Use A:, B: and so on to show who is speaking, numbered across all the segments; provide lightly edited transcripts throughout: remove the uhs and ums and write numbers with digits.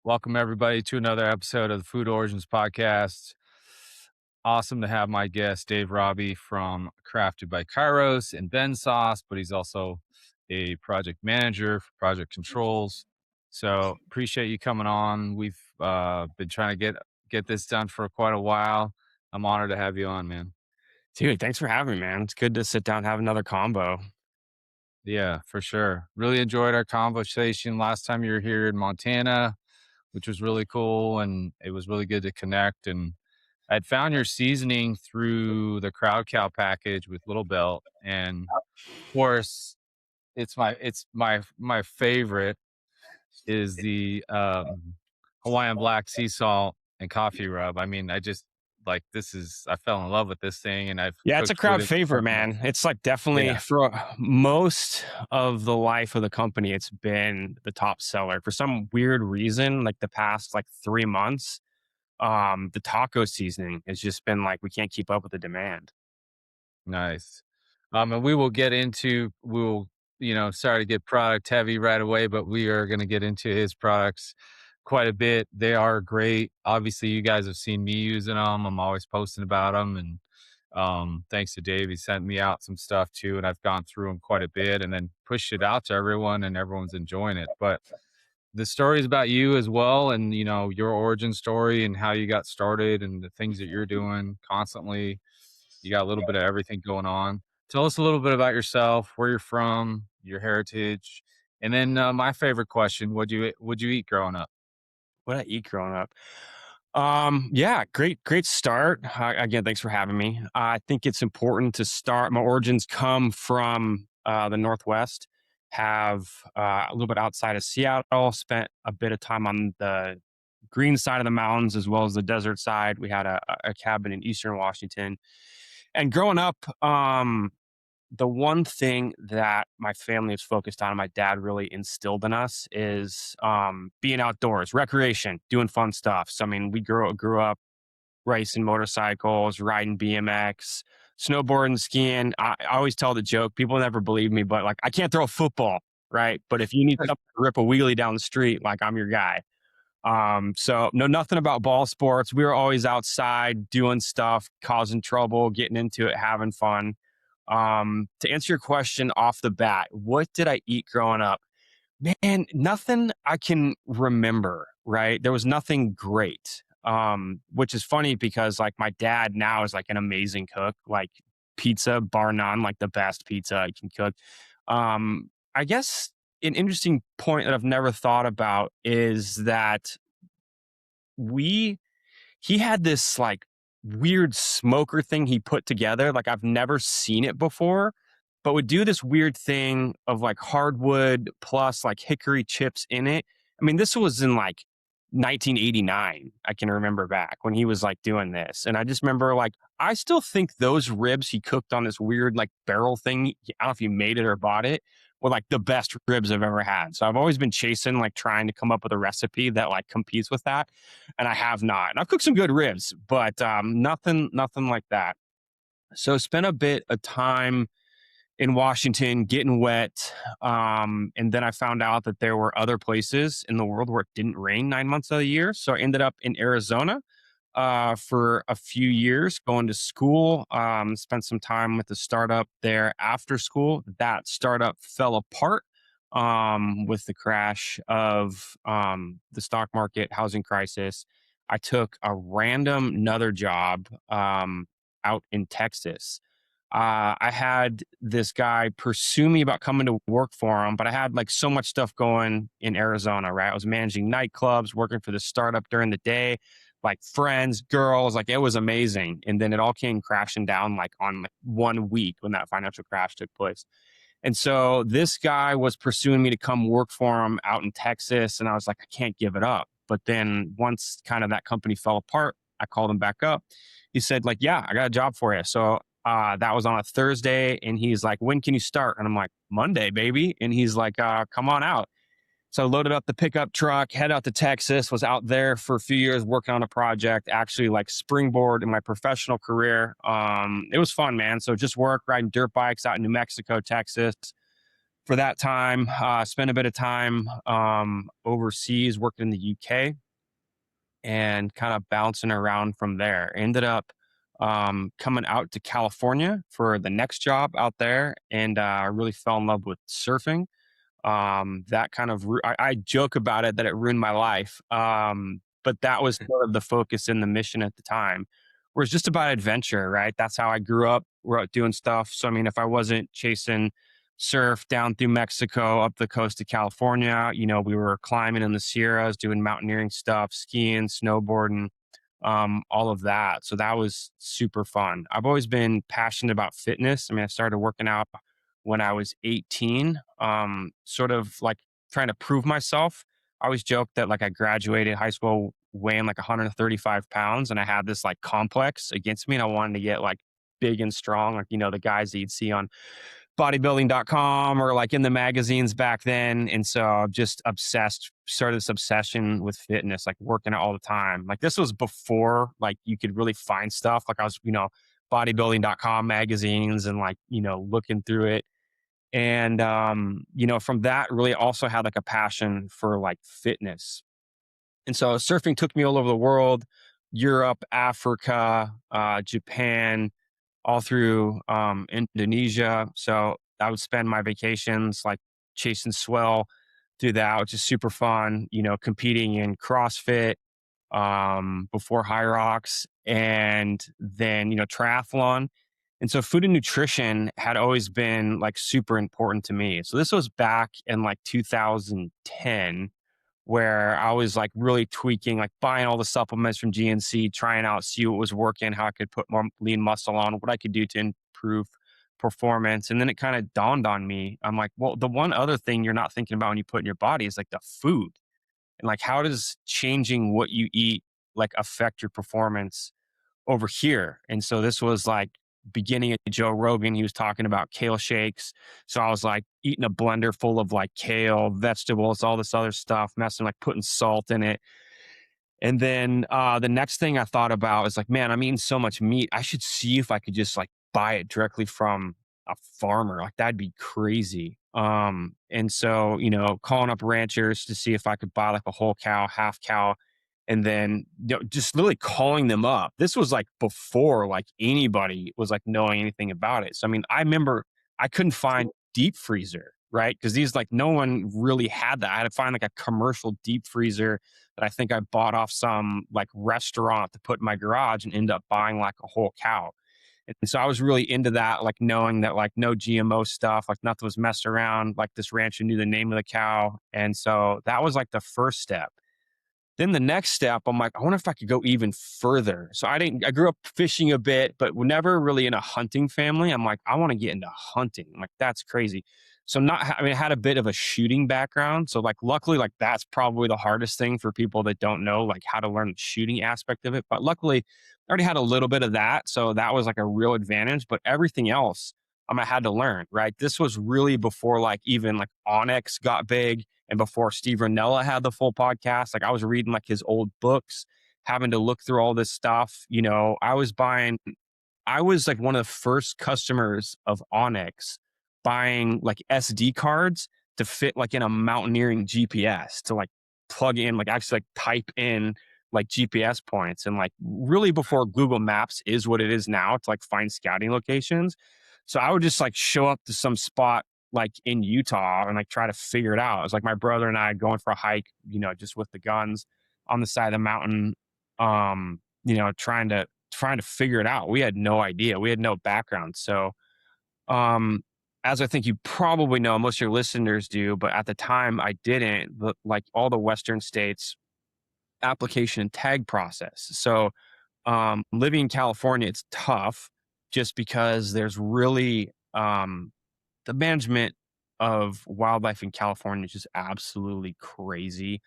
A: Welcome everybody to another episode of the Food Origins Podcast. Awesome to have my guest Dave Rabe from Crafted by Kairos and Ben Sauce, but he's also a project manager for Project Controls. So appreciate you coming on. We've been trying to get this done for quite a while. I'm honored to have you on, man.
B: Dude, thanks for having me, man. It's good to sit down and have another combo.
A: Yeah, for sure. Really enjoyed our conversation last time you were here in Montana, which was really cool, and it was really good to connect. And I'd found your seasoning through the Crowd Cow package with Little Belt, and of course, it's my favorite is the Hawaiian black sea salt and coffee rub. I mean, I just like this is I fell in love with this thing, and I've
B: Yeah, it's a
A: cooked with
B: crowd
A: it
B: favorite,
A: before.
B: man. It's like definitely
A: Yeah,
B: for most of the life of the company, it's been the top seller. For some weird reason, like the past like 3 months, the taco seasoning has just been like we can't keep up with the demand.
A: nice. And we will, sorry to get product heavy right away, but we are going to get into his products quite a bit. They are great. Obviously, you guys have seen me using them. I'm always posting about them. And thanks to Dave, he sent me out some stuff too. And I've gone through them quite a bit and then pushed it out to everyone, and everyone's enjoying it. But the story is about you as well, and your origin story and how you got started and the things that you're doing constantly. You got a little bit of everything going on. Tell us a little bit about yourself, where you're from, your heritage, and then my favorite question: would you eat growing up?
B: What I eat growing up. Yeah, great start. Again, thanks for having me. I think it's important to start. My origins come from the Northwest. Have a little bit outside of Seattle. Spent a bit of time on the green side of the mountains as well as the desert side. We had a cabin in Eastern Washington. And growing up, the one thing that my family is focused on, and my dad really instilled in us, is being outdoors, recreation, doing fun stuff. So I mean, we grew up racing motorcycles, riding BMX, snowboarding, skiing. I always tell the joke. People never believe me, but like I can't throw a football, right? But if you need something to rip a wheelie down the street, like I'm your guy. So know nothing about ball sports. We were always outside doing stuff, causing trouble, getting into it, having fun. To answer your question off the bat, what did I eat growing up? Man, nothing I can remember, right? There was nothing great. Which is funny because like my dad now is like an amazing cook, like pizza, bar none, like the best pizza I can cook. I guess an interesting point that I've never thought about is that we he had this like weird smoker thing he put together. Like I've never seen it before, but would do this weird thing of like hardwood plus like hickory chips in it. I mean, this was in like 1989. I can remember back when he was like doing this. And I just remember like, I still think those ribs he cooked on this weird like barrel thing, I don't know if he made it or bought it, were like the best ribs I've ever had. So I've always been chasing, like trying to come up with a recipe that like competes with that, and I have not. And I've cooked some good ribs, but nothing like that. So spent a bit of time in Washington getting wet, and then I found out that there were other places in the world where it didn't rain 9 months of the year. So I ended up in Arizona for a few years going to school. Spent some time with the startup there after school. That startup fell apart with the crash of the stock market, housing crisis. I took a random another job out in Texas. I had this guy pursue me about coming to work for him, but I had like so much stuff going in Arizona, right? I was managing nightclubs, working for the startup during the day, like friends, girls, like it was amazing. And then it all came crashing down like on like 1 week when that financial crash took place. And so this guy was pursuing me to come work for him out in Texas. And I was like, I can't give it up. But then once kind of that company fell apart, I called him back up. He said, like, yeah, I got a job for you. So that was on a Thursday. And he's like, when can you start? And I'm like, Monday, baby. And he's like, come on out. So I loaded up the pickup truck, head out to Texas, was out there for a few years working on a project, actually like springboard in my professional career. It was fun, man. So just work, riding dirt bikes out in New Mexico, Texas. for that time, spent a bit of time overseas working in the UK and kind of bouncing around from there. Ended up coming out to California for the next job out there, and I really fell in love with surfing. That kind of I joke about it that it ruined my life, but that was sort of the focus and the mission at the time. Where it's just about adventure, right? That's how I grew up. We're out doing stuff. So I mean, if I wasn't chasing surf down through Mexico up the coast of California, we were climbing in the Sierras, doing mountaineering stuff, skiing, snowboarding, all of that. So that was super fun. I've always been passionate about fitness. I mean, I started working out when I was 18, sort of like trying to prove myself. I always joke that like I graduated high school weighing like 135 pounds and I had this like complex against me and I wanted to get like big and strong, like, the guys that you'd see on bodybuilding.com or like in the magazines back then. And so I've just started this obsession with fitness, like working out all the time. Like this was before like you could really find stuff. Like I was, bodybuilding.com magazines and like, looking through it. And from that really also had like a passion for like fitness. And so surfing took me all over the world, Europe, Africa, Japan, all through Indonesia. So I would spend my vacations like chasing swell through that, which is super fun, competing in CrossFit before High Rocks and then, triathlon. And so food and nutrition had always been like super important to me. So this was back in like 2010 where I was like really tweaking, like buying all the supplements from GNC, trying out, see what was working, how I could put more lean muscle on, what I could do to improve performance. And then it kind of dawned on me. I'm like, well, the one other thing you're not thinking about when you put in your body is like the food. And like, how does changing what you eat like affect your performance over here? And so this was like beginning of Joe Rogan. He was talking about kale shakes. So I was like eating a blender full of like kale, vegetables, all this other stuff, messing like putting salt in it. And then the next thing I thought about is like, man, I'm eating so much meat. I should see if I could just like buy it directly from a farmer. Like that'd be crazy. And so, calling up ranchers to see if I could buy like a whole cow, half cow, and then just literally calling them up. This was like before like anybody was like knowing anything about it. So I mean, I remember I couldn't find deep freezer, right? Because these like no one really had that. I had to find like a commercial deep freezer that I think I bought off some like restaurant to put in my garage and end up buying like a whole cow. And so I was really into that, like knowing that like no GMO stuff, like nothing was messed around. Like this rancher knew the name of the cow. And so that was like the first step. Then the next step, I'm like, I wonder if I could go even further. So I grew up fishing a bit, but never really in a hunting family. I'm like, I want to get into hunting. I'm like, that's crazy. So I mean, I had a bit of a shooting background. So like, luckily, like that's probably the hardest thing for people that don't know, like how to learn the shooting aspect of it. But luckily I already had a little bit of that. So that was like a real advantage, but everything else, I had to learn, right? This was really before like even like Onyx got big and before Steve Ranella had the full podcast. Like I was reading like his old books, having to look through all this stuff. I was like one of the first customers of Onyx buying like SD cards to fit like in a mountaineering GPS to like plug in, like actually like type in like GPS points and like really before Google Maps is what it is now to like find scouting locations. So I would just like show up to some spot like in Utah and like try to figure it out. It was like my brother and I going for a hike, just with the guns on the side of the mountain, trying to figure it out. We had no idea. We had no background. So um as I think you probably know, most of your listeners do, but at the time I didn't, like all the Western states application and tag process. So living in California, it's tough just because there's really the management of wildlife in California is just absolutely crazy.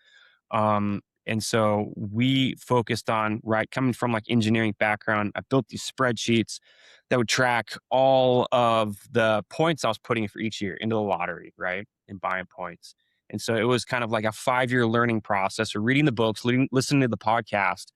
B: And so we focused on, right, coming from like engineering background, I built these spreadsheets that would track all of the points I was putting for each year into the lottery, right, and buying points. And so it was kind of like a 5-year learning process or reading the books, listening to the podcast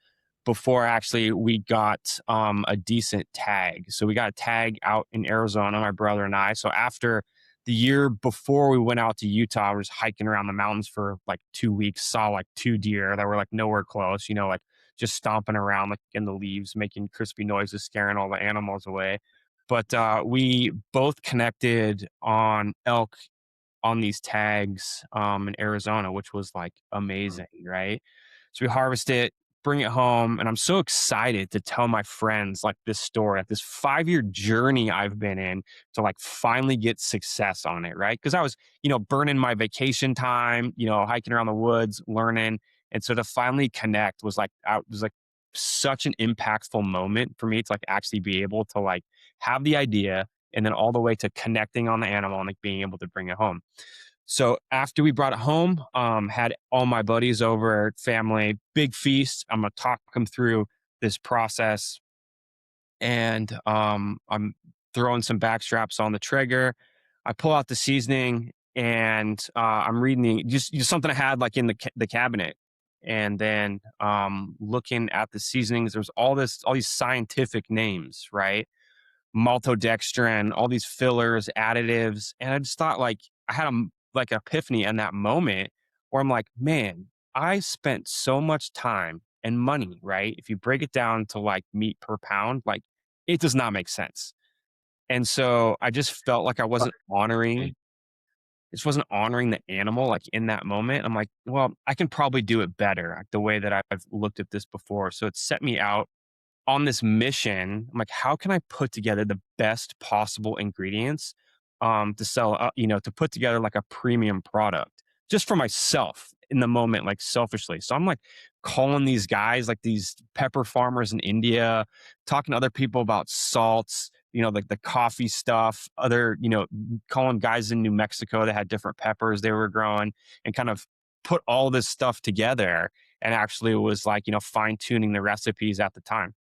B: before actually we got a decent tag. So we got a tag out in Arizona, my brother and I. So after the year before we went out to Utah, I was hiking around the mountains for like 2 weeks, saw like two deer that were like nowhere close, like just stomping around like in the leaves, making crispy noises, scaring all the animals away. But we both connected on elk on these tags in Arizona, which was like amazing, right? So we harvest it, bring it home, and I'm so excited to tell my friends like this story, like this 5 year journey I've been in to like finally get success on it, right? Because I was, burning my vacation time, hiking around the woods, learning, and so to finally connect was like such an impactful moment for me to like actually be able to like have the idea and then all the way to connecting on the animal and like being able to bring it home. So after we brought it home, had all my buddies over, family, big feast. I'm gonna talk them through this process, and I'm throwing some back straps on the trigger. I pull out the seasoning, and I'm reading just something I had like in the cabinet, and then looking at the seasonings. There's all these scientific names, right? Maltodextrin, all these fillers, additives. And I just thought like I had like epiphany in that moment where I'm like, man, I spent so much time and money, right? If you break it down to like meat per pound, like it does not make sense. And so I just felt like I wasn't honoring the animal like in that moment. I'm like, well, I can probably do it better like, the way that I've looked at this before. So it set me out on this mission. I'm like, how can I put together the best possible ingredients to sell, to put together like a premium product just for myself in the moment, like selfishly. So I'm like calling these guys, like these pepper farmers in India, talking to other people about salts, like the coffee stuff, calling guys in New Mexico that had different peppers they were growing and kind of put all this stuff together and actually was like, fine tuning the recipes at the time.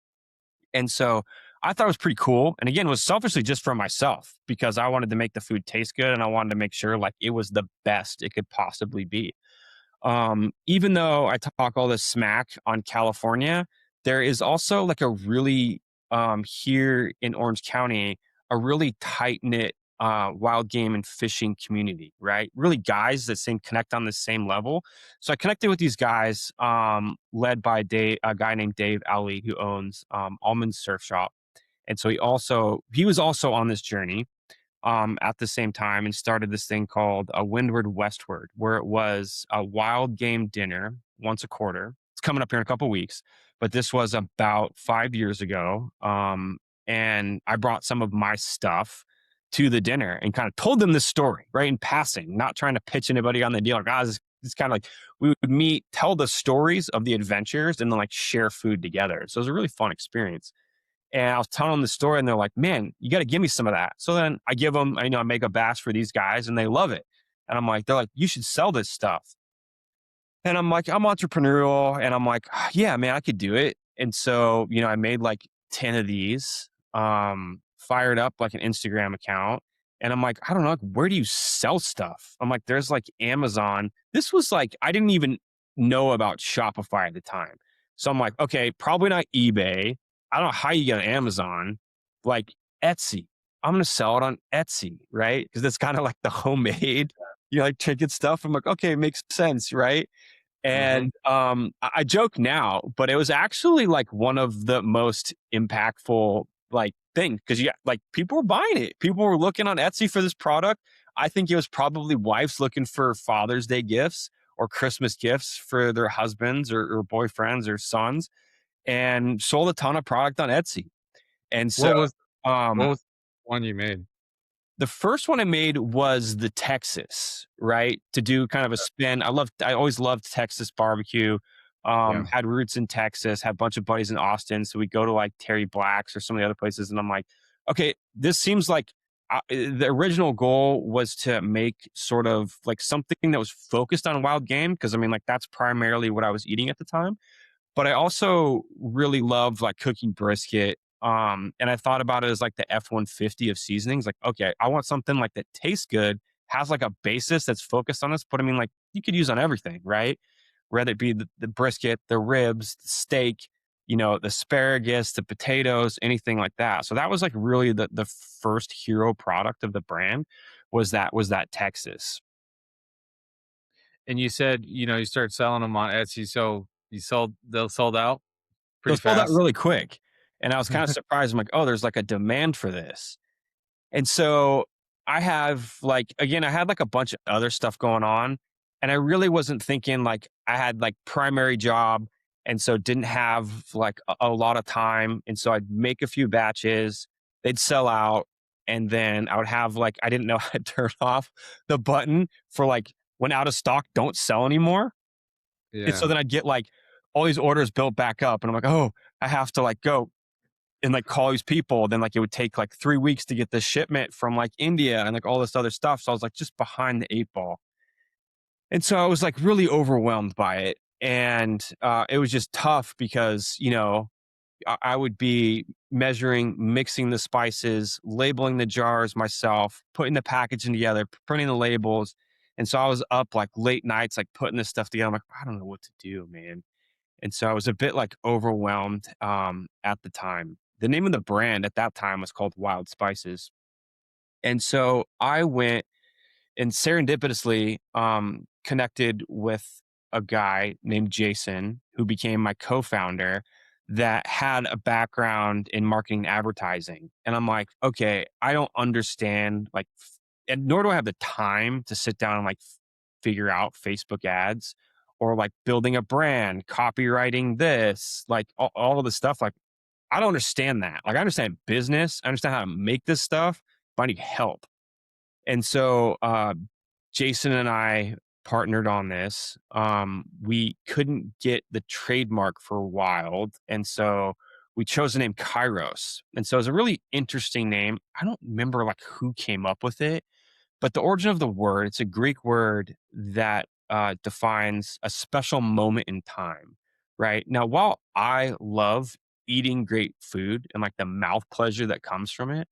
B: And so I thought it was pretty cool. And again, it was selfishly just for myself because I wanted to make the food taste good and I wanted to make sure like it was the best it could possibly be. Even though I talk all this smack on California, there is also like a really here in Orange County, a really tight knit wild game and fishing community, right? Really guys that same connect on the same level. So I connected with these guys, led by a guy named Dave Ali, who owns Almond Surf Shop. And so he was also on this journey at the same time and started this thing called a Windward Westward, where it was a wild game dinner once a quarter. It's coming up here in a couple weeks, but this was about 5 years ago. And I brought some of my stuff to the dinner and kind of told them this story, right? In passing, not trying to pitch anybody on the deal. Like, it's kind of like we would meet, tell the stories of the adventures, and then like share food together. So it was a really fun experience. And I was telling them the story, and they're like, "Man, you got to give me some of that." So then I give them, I make a batch for these guys, and they love it. And I'm like, they're like, "You should sell this stuff." And I'm like, I'm entrepreneurial, and I'm like, "Yeah, man, I could do it." And so, I made like 10 of these, fired up like an Instagram account, and I'm like, I don't know, like, where do you sell stuff? I'm like, there's like Amazon. This was like I didn't even know about Shopify at the time. So I'm like, okay, probably not eBay. I don't know how you get on Amazon, like Etsy. I'm gonna sell it on Etsy, right? Because that's kind of like the homemade, like trinket stuff. I'm like, okay, it makes sense, right?
A: Mhm.
B: And I joke now, but it was actually like one of the most impactful like things because yeah, like people were buying it. People were looking on Etsy for this product. I think it was probably wives looking for Father's Day gifts or Christmas gifts for their husbands or boyfriends or sons, and sold a ton of product on Etsy. And so
A: What was what
B: um,
A: was one you made?
B: the first one I made was the Texas, right? To do kind of a spin. I always loved Texas barbecue.
A: Yeah.
B: Had roots in Texas, had a bunch of buddies in Austin. So we go to like Terry Black's or some of the other places. And I'm like, okay, this seems like the original goal was to make sort of like something that was focused on wild game. Cause I mean, like that's primarily what I was eating at the time. But I also really loved like cooking brisket. And I thought about it as like the F-150 of seasonings. Like, okay, I want something like that tastes good, has like a basis that's focused on this, but I mean, like you could use on everything, right? Whether it be the brisket, the ribs, the steak, the asparagus, the potatoes, anything like that. So that was like really the first hero product of the brand. was that Texas.
A: And you said, you started selling them on Etsy, so those sold out pretty
B: Those sold out
A: fast?
B: really quick, and I was kinda surprised. I'm like, "Oh, there's, like, a demand for this." And so I have like again, I had like a bunch of other stuff going on, and I really wasn't thinking like I had like primary job, and so didn't have like a lot of time, and so I'd make a few batches, they'd sell out, and then I would have like I didn't know how to turn off the button for like when out of stock, don't sell anymore, and so
A: Yeah.
B: then I'd get like all these orders built back up, and I'm like, oh, I have to like go and like call these people. Then like it would take like 3 weeks to get this shipment from like India and like all this other stuff. So I was like just behind the eight ball. And so I was like really overwhelmed by it. And it was just tough because, I would be measuring, mixing the spices, labeling the jars myself, putting the packaging together, printing the labels. And so I was up like late nights, like putting this stuff together. I'm like, I don't know what to do, man. And so I was a bit like overwhelmed at the time. The name of the brand at that time was called Wild Spices. And so I went and serendipitously connected with a guy named Jason who became my co-founder that had a background in marketing and advertising. And I'm like, okay, I don't understand like and nor do I have the time to sit down and like figure out Facebook ads or like building a brand, copywriting this, like all of the stuff. Like, I don't understand that. Like, I understand business, I understand how to make this stuff, but I need help. And so, Jason and I partnered on this. We couldn't get the trademark for Wild, and so we chose the name Kairos. And so it's a really interesting name. I don't remember like who came up with it, but the origin of the word, it's a Greek word that defines a special moment in time, right? Now, while I love eating great food and like the mouth pleasure that comes from it,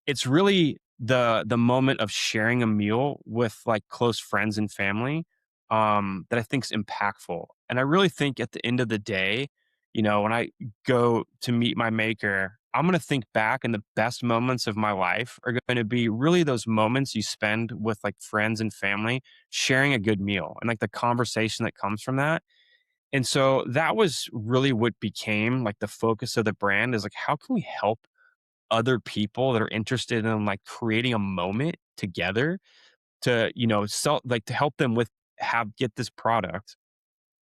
B: it's really the moment of sharing a meal with like close friends and family that I think is impactful. And I really think at the end of the day, when I go to meet my maker, I'm going to think back and the best moments of my life are going to be really those moments you spend with like friends and family sharing a good meal and like the conversation that comes from that. And so that was really what became like the focus of the brand is like, how can we help other people that are interested in like creating a moment together to, sell, like to help them with get this product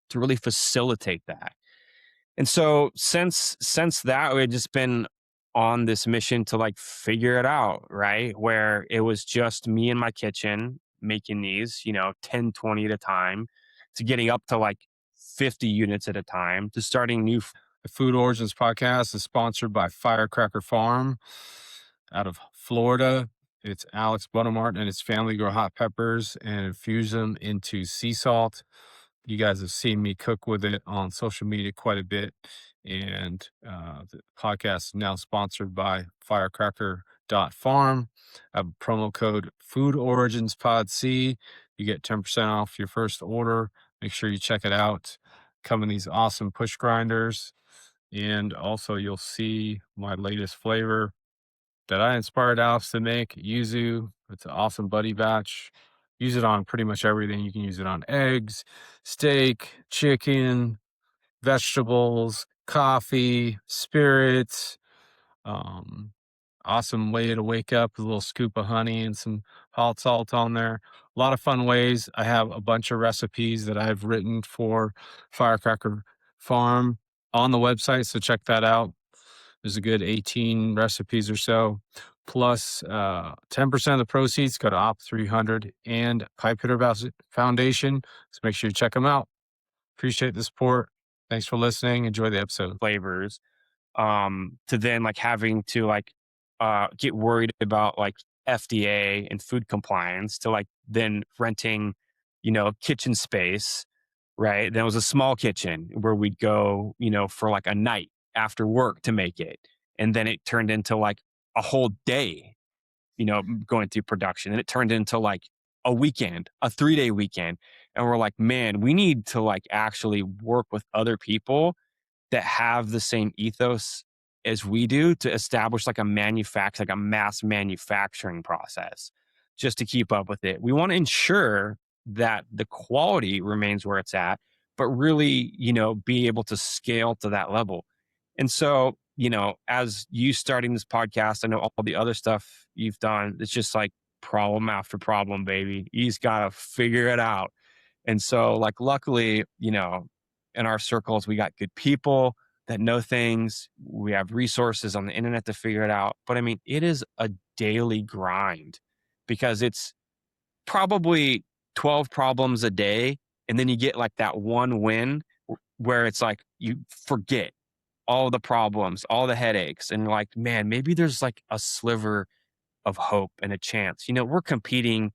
B: to really facilitate that. And so since that, we had just been on this mission to like figure it out, right? Where it was just me in my kitchen making these, 10, 20 at a time, to getting up to like 50 units at a time, to starting new.
A: The Food Origins podcast is sponsored by Firecracker Farm out of Florida. It's Alex Buttermart and his family grow hot peppers and infuse them into sea salt. You guys have seen me cook with it on social media quite a bit. And the podcast is now sponsored by Firecracker.farm. I have a promo code Food Origins Pod C. You get 10% off your first order. Make sure you check it out. Come in these awesome push grinders. And also, you'll see my latest flavor that I inspired Alex to make, yuzu. It's an awesome buddy batch. Use it on pretty much everything. You can use it on eggs, steak, chicken, vegetables, coffee, spirits. Um, awesome way to wake up with a little scoop of honey and some hot salt on there. A lot of fun ways. I have a bunch of recipes that I've written for Firecracker Farm on the website, so check that out. There's a good 18 recipes or so. Plus, 10% of the proceeds go to Op 300 and Pipe Hitter Foundation. So make sure you check them out. Appreciate the support. Thanks for listening. Enjoy the episode.
B: Flavors to then like having to like get worried about like FDA and food compliance to like then renting, kitchen space, right? Then it was a small kitchen where we'd go, for like a night after work to make it. And then it turned into like a whole day, going through production. And it turned into like a weekend, a 3-day weekend. And we're like, man, we need to like actually work with other people that have the same ethos as we do to establish like a mass manufacturing process just to keep up with it. We want to ensure that the quality remains where it's at, but really, be able to scale to that level. And so, as you starting this podcast, I know all the other stuff you've done, it's just like problem after problem, baby. You just got to figure it out. And so, like, luckily, in our circles, we got good people that know things. We have resources on the internet to figure it out. But I mean, it is a daily grind because it's probably 12 problems a day. And then you get like that one win where it's like you forget all the problems, all the headaches. And you're like, man, maybe there's like a sliver of hope and a chance. We're competing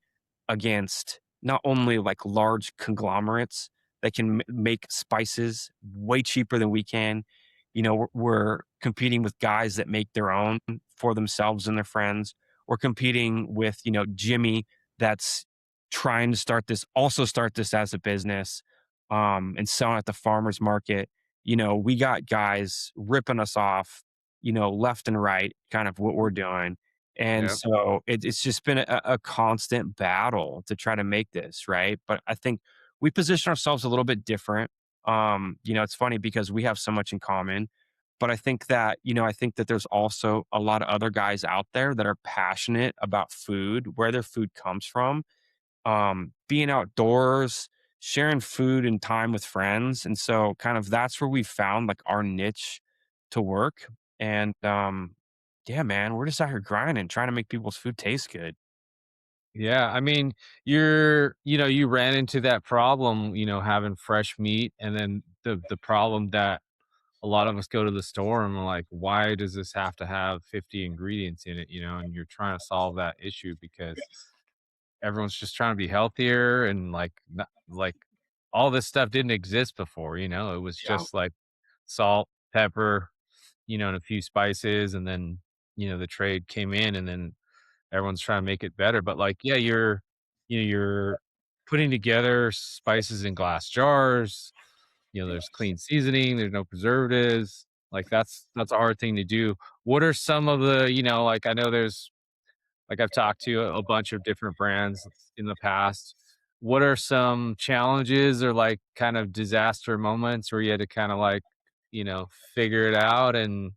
B: against not only like large conglomerates that can make spices way cheaper than we can. We're competing with guys that make their own for themselves and their friends. We're competing with, Jimmy that's trying to start this as a business, and selling at the farmer's market. We got guys ripping us off, left and right, kind of what we're doing. And
A: Yeah.
B: so it's just been a constant battle to try to make this right. But I think we position ourselves a little bit different. It's funny because we have so much in common. But I think that there's also a lot of other guys out there that are passionate about food, where their food comes from, being outdoors, sharing food and time with friends. And so kind of that's where we found like our niche to work. And yeah, man, we're just out here grinding, trying to make people's food taste good.
A: Yeah, I mean, you ran into that problem, having fresh meat, and then the problem that a lot of us go to the store and we're like, why does this have to have 50 ingredients in it, and you're trying to solve that issue because everyone's just trying to be healthier and like not, like all this stuff didn't exist before, it was
B: Yeah.
A: just like salt, pepper, and a few spices, and then, the trade came in, and then everyone's trying to make it better, but, like, yeah, you're putting together spices in glass jars, there's clean seasoning, there's no preservatives, like, that's a hard thing to do. What are some of the like, I know there's like, I've talked to a bunch of different brands in the past. What are some challenges or, like, kind of disaster moments where you had to kinda, like, figure it out and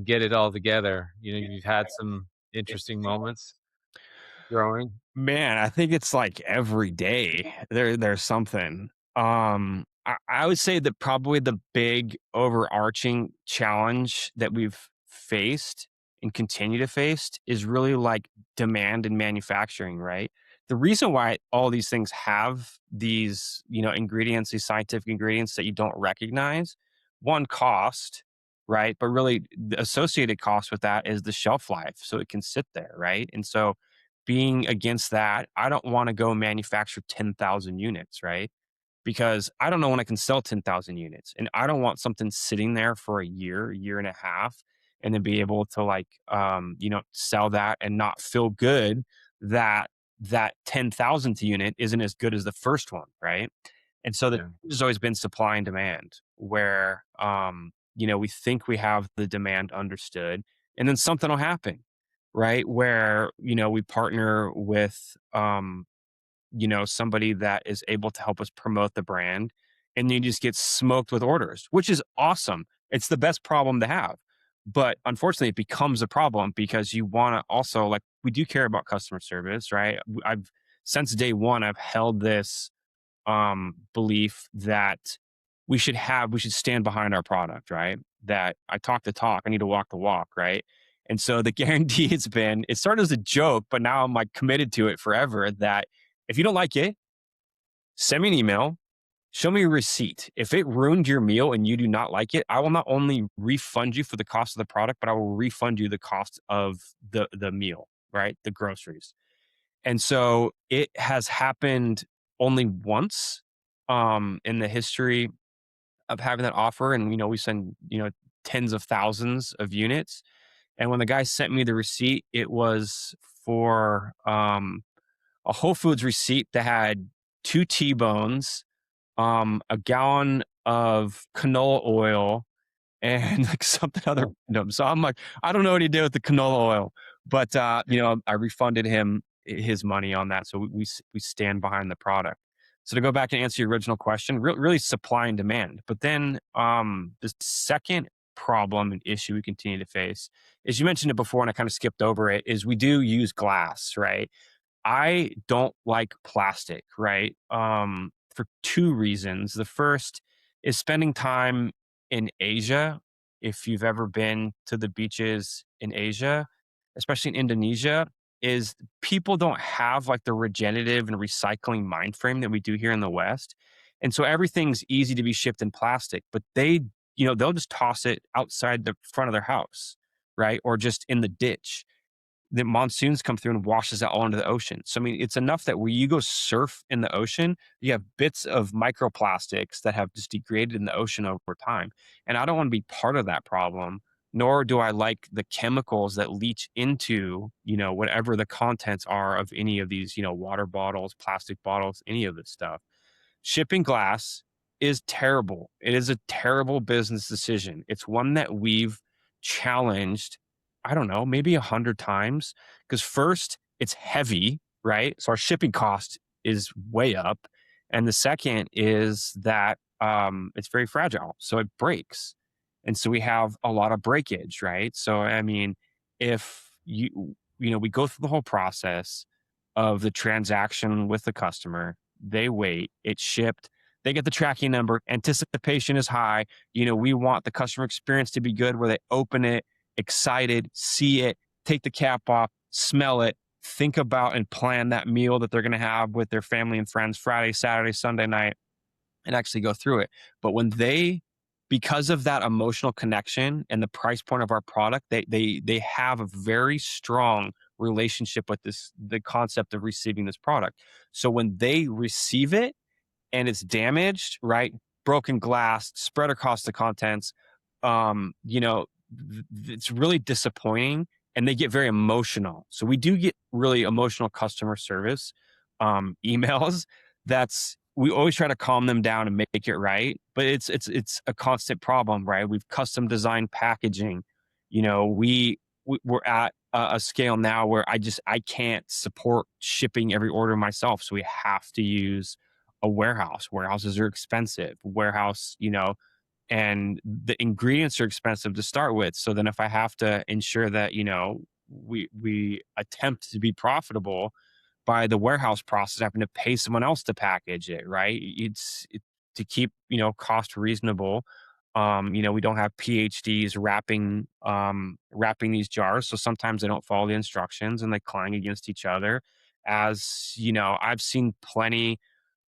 A: get it all together? You've had some interesting moments growing?
B: Man, I think it's like every day there's something. I would say that probably the big overarching challenge that we've faced and continue to face is really like demand in manufacturing, right? The reason why all these things have these, ingredients, these scientific ingredients that you don't recognize, one, cost, right? But really the associated cost with that is the shelf life. So it can sit there, right? And so being against that, I don't want to go manufacture 10,000 units, right? Because I don't know when I can sell 10,000 units. And I don't want something sitting there for a year and a half, and then be able to like, sell that and not feel good that that 10,000th unit isn't as good as the first one, right? And so
A: Yeah.
B: there's always been supply and demand where, we think we have the demand understood, and then something will happen, right? Where, we partner with, somebody that is able to help us promote the brand, and you just get smoked with orders, which is awesome. It's the best problem to have. But unfortunately, it becomes a problem because you want to also, like, we do care about customer service, right? I've, since day one, I've held this belief that we should stand behind our product, right? That I talk the talk, I need to walk the walk, right? And so the guarantee has been, it started as a joke, but now I'm like committed to it forever that if you don't like it, send me an email, show me a receipt. If it ruined your meal and you do not like it, I will not only refund you for the cost of the product, but I will refund you the cost of the meal, right? The groceries. And so it has happened only once in the history of having that offer. And, we send, tens of thousands of units. And when the guy sent me the receipt, it was for a Whole Foods receipt that had two T-bones, a gallon of canola oil, and like something other
A: Oh,
B: random. So I'm like, I don't know what he did with the canola oil, but I refunded him his money on that. So we stand behind the product. So to go back and answer your original question, really supply and demand. But then the second problem and issue we continue to face is, you mentioned it before and I kind of skipped over it, is we do use glass, right? I don't like plastic, right? For two reasons. The first is spending time in Asia. If you've ever been to the beaches in Asia, especially in Indonesia, is people don't have like the regenerative and recycling mind frame that we do here in the West. And so everything's easy to be shipped in plastic, but they'll just toss it outside the front of their house, right? Or just in the ditch. The monsoons come through and washes it all into the ocean. So, I mean, it's enough that when you go surf in the ocean, you have bits of microplastics that have just degraded in the ocean over time. And I don't want to be part of that problem, nor do I like the chemicals that leach into, whatever the contents are of any of these, water bottles, plastic bottles, any of this stuff. Shipping glass is terrible. It is a terrible business decision. It's one that we've challenged, I don't know, maybe 100 times. Because first, it's heavy, right? So our shipping cost is way up. And the second is that it's very fragile. So it breaks. And so we have a lot of breakage, right? So, I mean, if we go through the whole process of the transaction with the customer, they wait, it's shipped, they get the tracking number, anticipation is high. We want the customer experience to be good where they open it, excited, see it, take the cap off, smell it, think about and plan that meal that they're going to have with their family and friends Friday, Saturday, Sunday night, and actually go through it. But because of that emotional connection and the price point of our product, they have a very strong relationship with the concept of receiving this product. So when they receive it and it's damaged, right? Broken glass, spread across the contents, it's really disappointing and they get very emotional. So we do get really emotional customer service emails. We always try to calm them down and make it right, but it's a constant problem, right? We've custom designed packaging. We're at a scale now where I can't support shipping every order myself, so we have to use a warehouse. Warehouses are expensive. And the ingredients are expensive to start with. So then if I have to ensure that, we attempt to be profitable by the warehouse process, having to pay someone else to package it, right? To keep, cost reasonable. We don't have PhDs wrapping these jars. So sometimes they don't follow the instructions and they clang against each other. I've seen plenty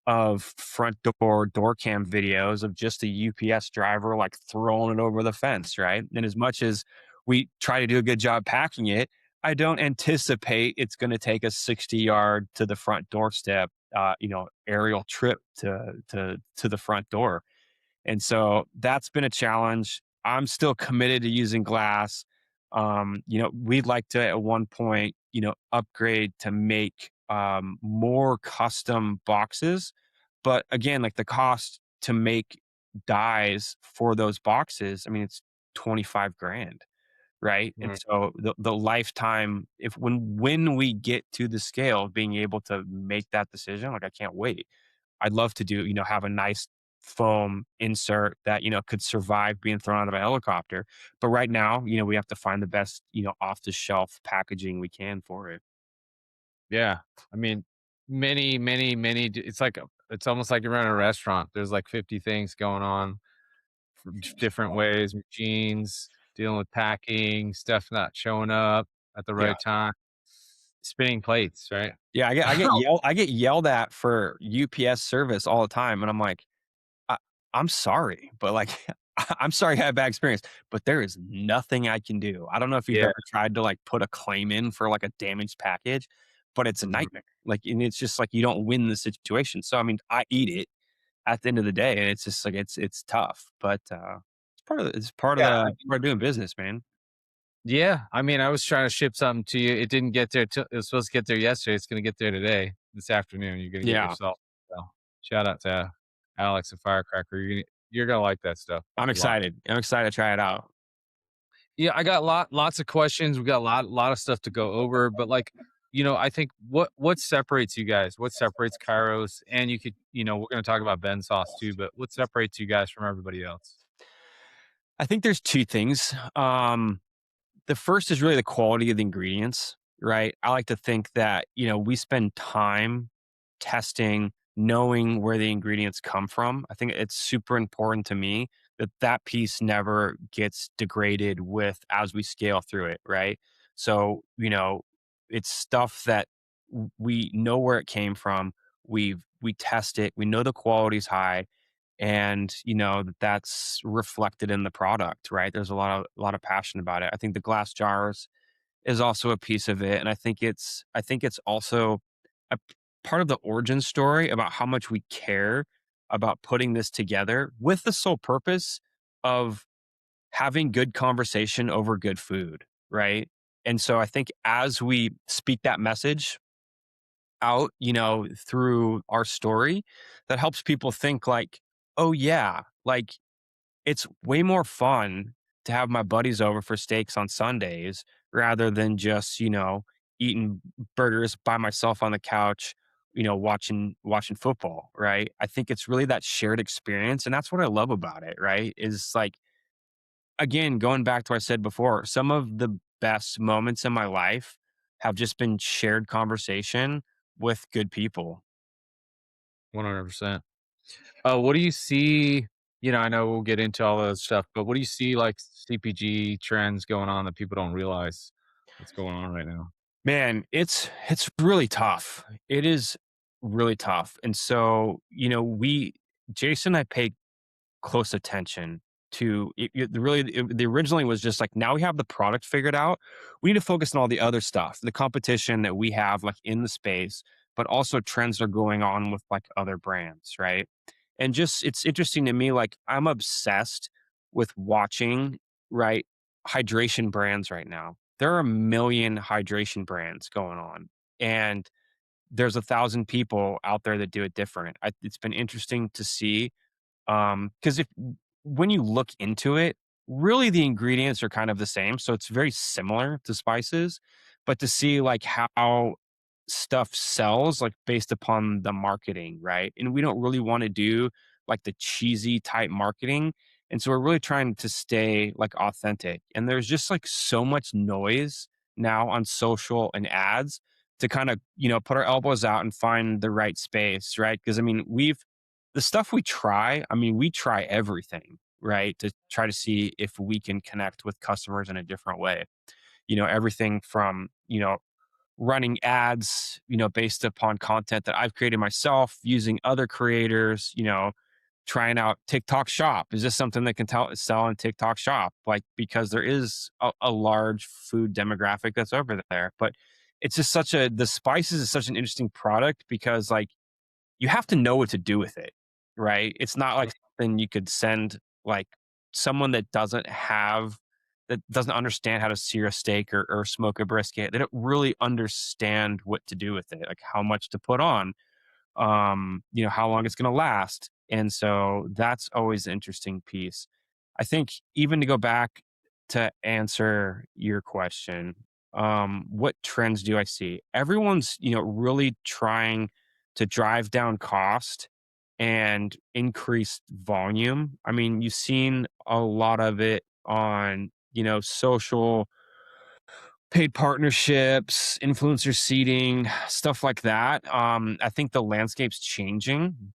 B: of front door cam videos of just a UPS driver like throwing it over the fence, right? And as much as we try to do a good job packing it, I don't anticipate it's going to take a 60-yard to the front doorstep, aerial trip to the front door. And so that's been a challenge. I'm still committed to using glass. We'd like to at one point, upgrade to make more custom boxes. But again, like the cost to make dies for those boxes, I mean, it's 25 grand, right? And
A: Mm.
B: so the lifetime, if when we get to the scale of being able to make that decision, like I can't wait. I'd love to have a nice foam insert that, could survive being thrown out of a helicopter. But right now, we have to find the best, off the shelf packaging we can for it.
A: Yeah. I mean, it's almost like you're running a restaurant. There's like 50 things going on for different ways, machines, dealing with packing, stuff not showing up at the
B: Yeah.
A: right time, spinning plates, right?
B: Yeah, I get yelled at for UPS service all the time, and I'm like, I, I'm sorry, but like, I'm sorry I had a bad experience, but there is nothing I can do. I don't know if you've
A: Yeah.
B: ever tried to like put a claim in for like a damaged package, but it's a
A: Mhm.
B: nightmare. Like, and it's just like you don't win the situation. So I mean, I eat it at the end of the day, and it's just like it's tough, but it's part of
A: Yeah.
B: the part of doing business, man.
A: Yeah, I mean, I was trying to ship something to you. It didn't get there till it was supposed to get there yesterday. It's gonna get there today, this afternoon. You're gonna get
B: Yeah,
A: yourself. So, shout out to Alex and Firecracker. You're gonna like that stuff
B: I'm
A: a lot.
B: excited. I'm excited to try it out.
A: Yeah, I got lots of questions. We got a lot of stuff to go over, but like I think what separates you guys? What separates Kairos? And you could, we're going to talk about Ben sauce too, but what separates you guys from everybody else?
B: I think there's 2 things. The first is really the quality of the ingredients, right? I like to think that, we spend time testing, knowing where the ingredients come from. I think it's super important to me that that piece never gets degraded with as we scale through it, right? So, it's stuff that we know where it came from. We test it. We know the quality's high and that's reflected in the product, right? There's a lot of passion about it. I think the glass jars is also a piece of it, and I think it's also part of the origin story about how much we care about putting this together with the sole purpose of having good conversation over good food, right? And so I think as we speak that message out, through our story, that helps people think like, oh yeah, like it's way more fun to have my buddies over for steaks on Sundays rather than just, eating burgers by myself on the couch, watching football, right? I think it's really that shared experience. And that's what I love about it, right? Is like, again, going back to what I said before, some of the best moments in my life have just been shared conversation with good people.
A: 100%. What do you see? I know we'll get into all those stuff, but what do you see like CPG trends going on that people don't realize what's going on right now?
B: Man, it's really tough. It is really tough. And so, we Jason and I pay close attention to the originally was just like now we have the product figured out. We need to focus on all the other stuff, the competition that we have like in the space, but also trends that are going on with like other brands, right? And just it's interesting to me, like I'm obsessed with watching, right, hydration brands right now. There are a million hydration brands going on. And there's 1,000 people out there that do it different. It's been interesting to see because if when you look into it, really the ingredients are kind of the same, so it's very similar to spices, but to see like how stuff sells like based upon the marketing, right? And we don't really want to do like the cheesy type marketing. And so we're really trying to stay like authentic. And there's just like so much noise now on social and ads to kind of, put our elbows out and find the right space, right? Because I mean, the stuff we try, I mean, we try everything, right? To try to see if we can connect with customers in a different way. Everything from, running ads, based upon content that I've created myself, using other creators, trying out TikTok Shop. Is this something that can sell on TikTok Shop? Like, because there is a large food demographic that's over there. But it's just the spices is such an interesting product because, like, you have to know what to do with it, right? It's not like something you could send like someone that doesn't understand how to sear a steak or smoke a brisket. They don't really understand what to do with it, like how much to put on, how long it's going to last. And so that's always the interesting piece. I think even to go back to answer your question, what trends do I see? Everyone's, really trying to drive down cost and increase volume. I mean, you've seen a lot of it on, social paid partnerships, influencer seeding, stuff like that. I think the landscape's changing,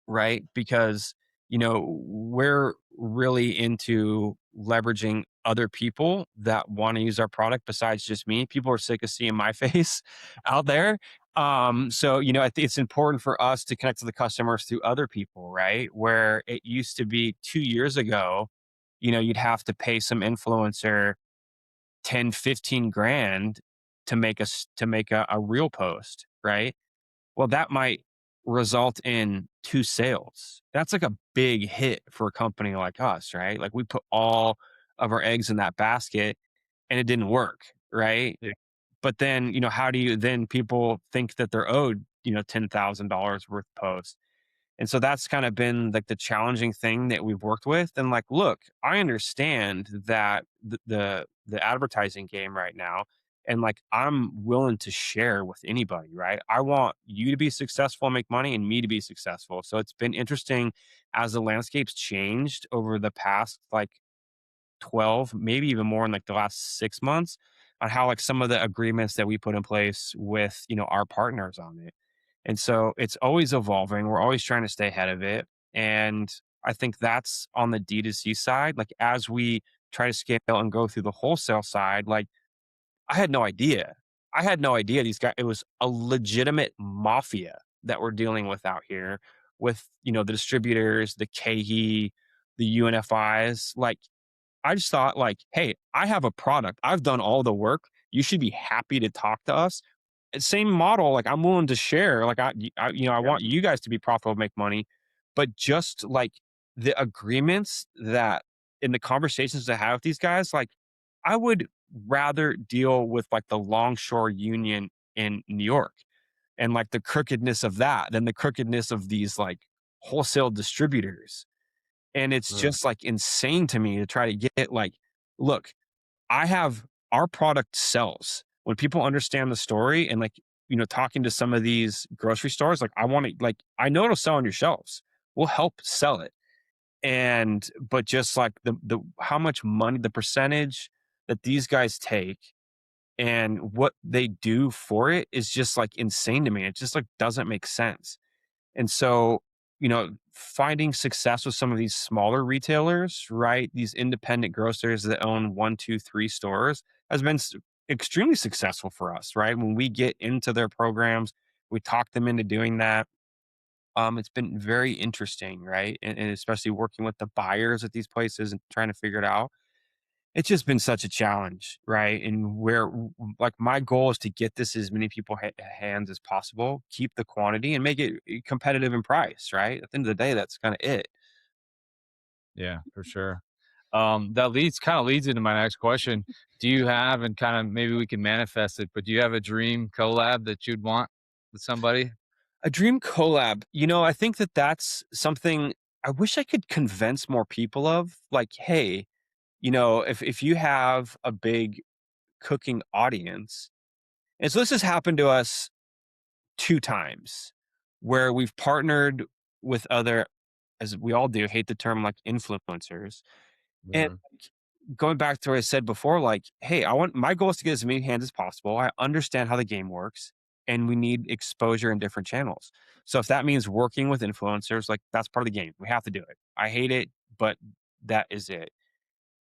B: right? Because, we're really into leveraging other people that want to use our product besides just me. People are sick of seeing my face out there. So, I think it's important for us to connect to the customers through other people, right? Where it used to be 2 years ago, you'd have to pay some influencer 10, 15 grand to make a real post, right? Well, that might result in 2 sales. That's like a big hit for a company like us, right? Like we put all of our eggs in that basket and it didn't work, right?
A: Yeah.
B: But then, how do you then people think that they're owed, $10,000 worth of posts? And so that's kind of been like the challenging thing that we've worked with. And like, look, I understand that the advertising game right now and like I'm willing to share with anybody, right? I want you to be successful and make money and me to be successful. So it's been interesting as the landscape's changed over the past like 12, maybe even more in like the last 6 months on how like some of the agreements that we put in place with, our partners on it. And so it's always evolving. We're always trying to stay ahead of it. And I think that's on the D2C side. Like as we try to scale and go through the wholesale side, like I had no idea. I had no idea these guys, it was a legitimate mafia that we're dealing with out here with, the distributors, the KE, the UNFIs. Like I just thought like, "Hey, I have a product. I've done all the work. You should be happy to talk to us." Same model, like I'm willing to share. Like I
A: Yeah.
B: want you guys to be profitable, make money, but just like the agreements that in the conversations to have with these guys, like I would rather deal with like the Longshore Union in New York and like the crookedness of that than the crookedness of these like wholesale distributors. And it's
A: Ugh.
B: just, like, insane to me to try to get like, look, I have our product sells. When people understand the story and, like, talking to some of these grocery stores, like, I wanna like, I know it'll sell on your shelves. We'll help sell it. And but just, like, the how much money the percentage that these guys take and what they do for it is just, like, insane to me. It just, like, doesn't make sense. And so, finding success with some of these smaller retailers, right? These independent grocers that own one, two, three stores has been extremely successful for us, right? When we get into their programs, we talk them into doing that. It's been very interesting, right? And especially working with the buyers at these places and trying to figure it out. It's just been such a challenge, right? And like, my goal is to get this as many people hands as possible, keep the quantity, and make it competitive in price, right? At the end of the day, that's kinda it.
A: Yeah, for sure. That leads kind of leads into my next question. Do you have, and kind of maybe we can manifest it, but do you have a dream collab that you'd want with somebody?
B: A dream collab, I think that that's something I wish I could convince more people of, like, "Hey, if you have a big cooking audience." And so this has happened to us 2 times where we've partnered with other, as we all do, hate the term, like, influencers. And
A: Mhm.
B: going back to what I said before, like, hey, I want my goal is to get as many hands as possible. I understand how the game works, and we need exposure in different channels. So if that means working with influencers, like that's part of the game. We have to do it. I hate it, but that is it.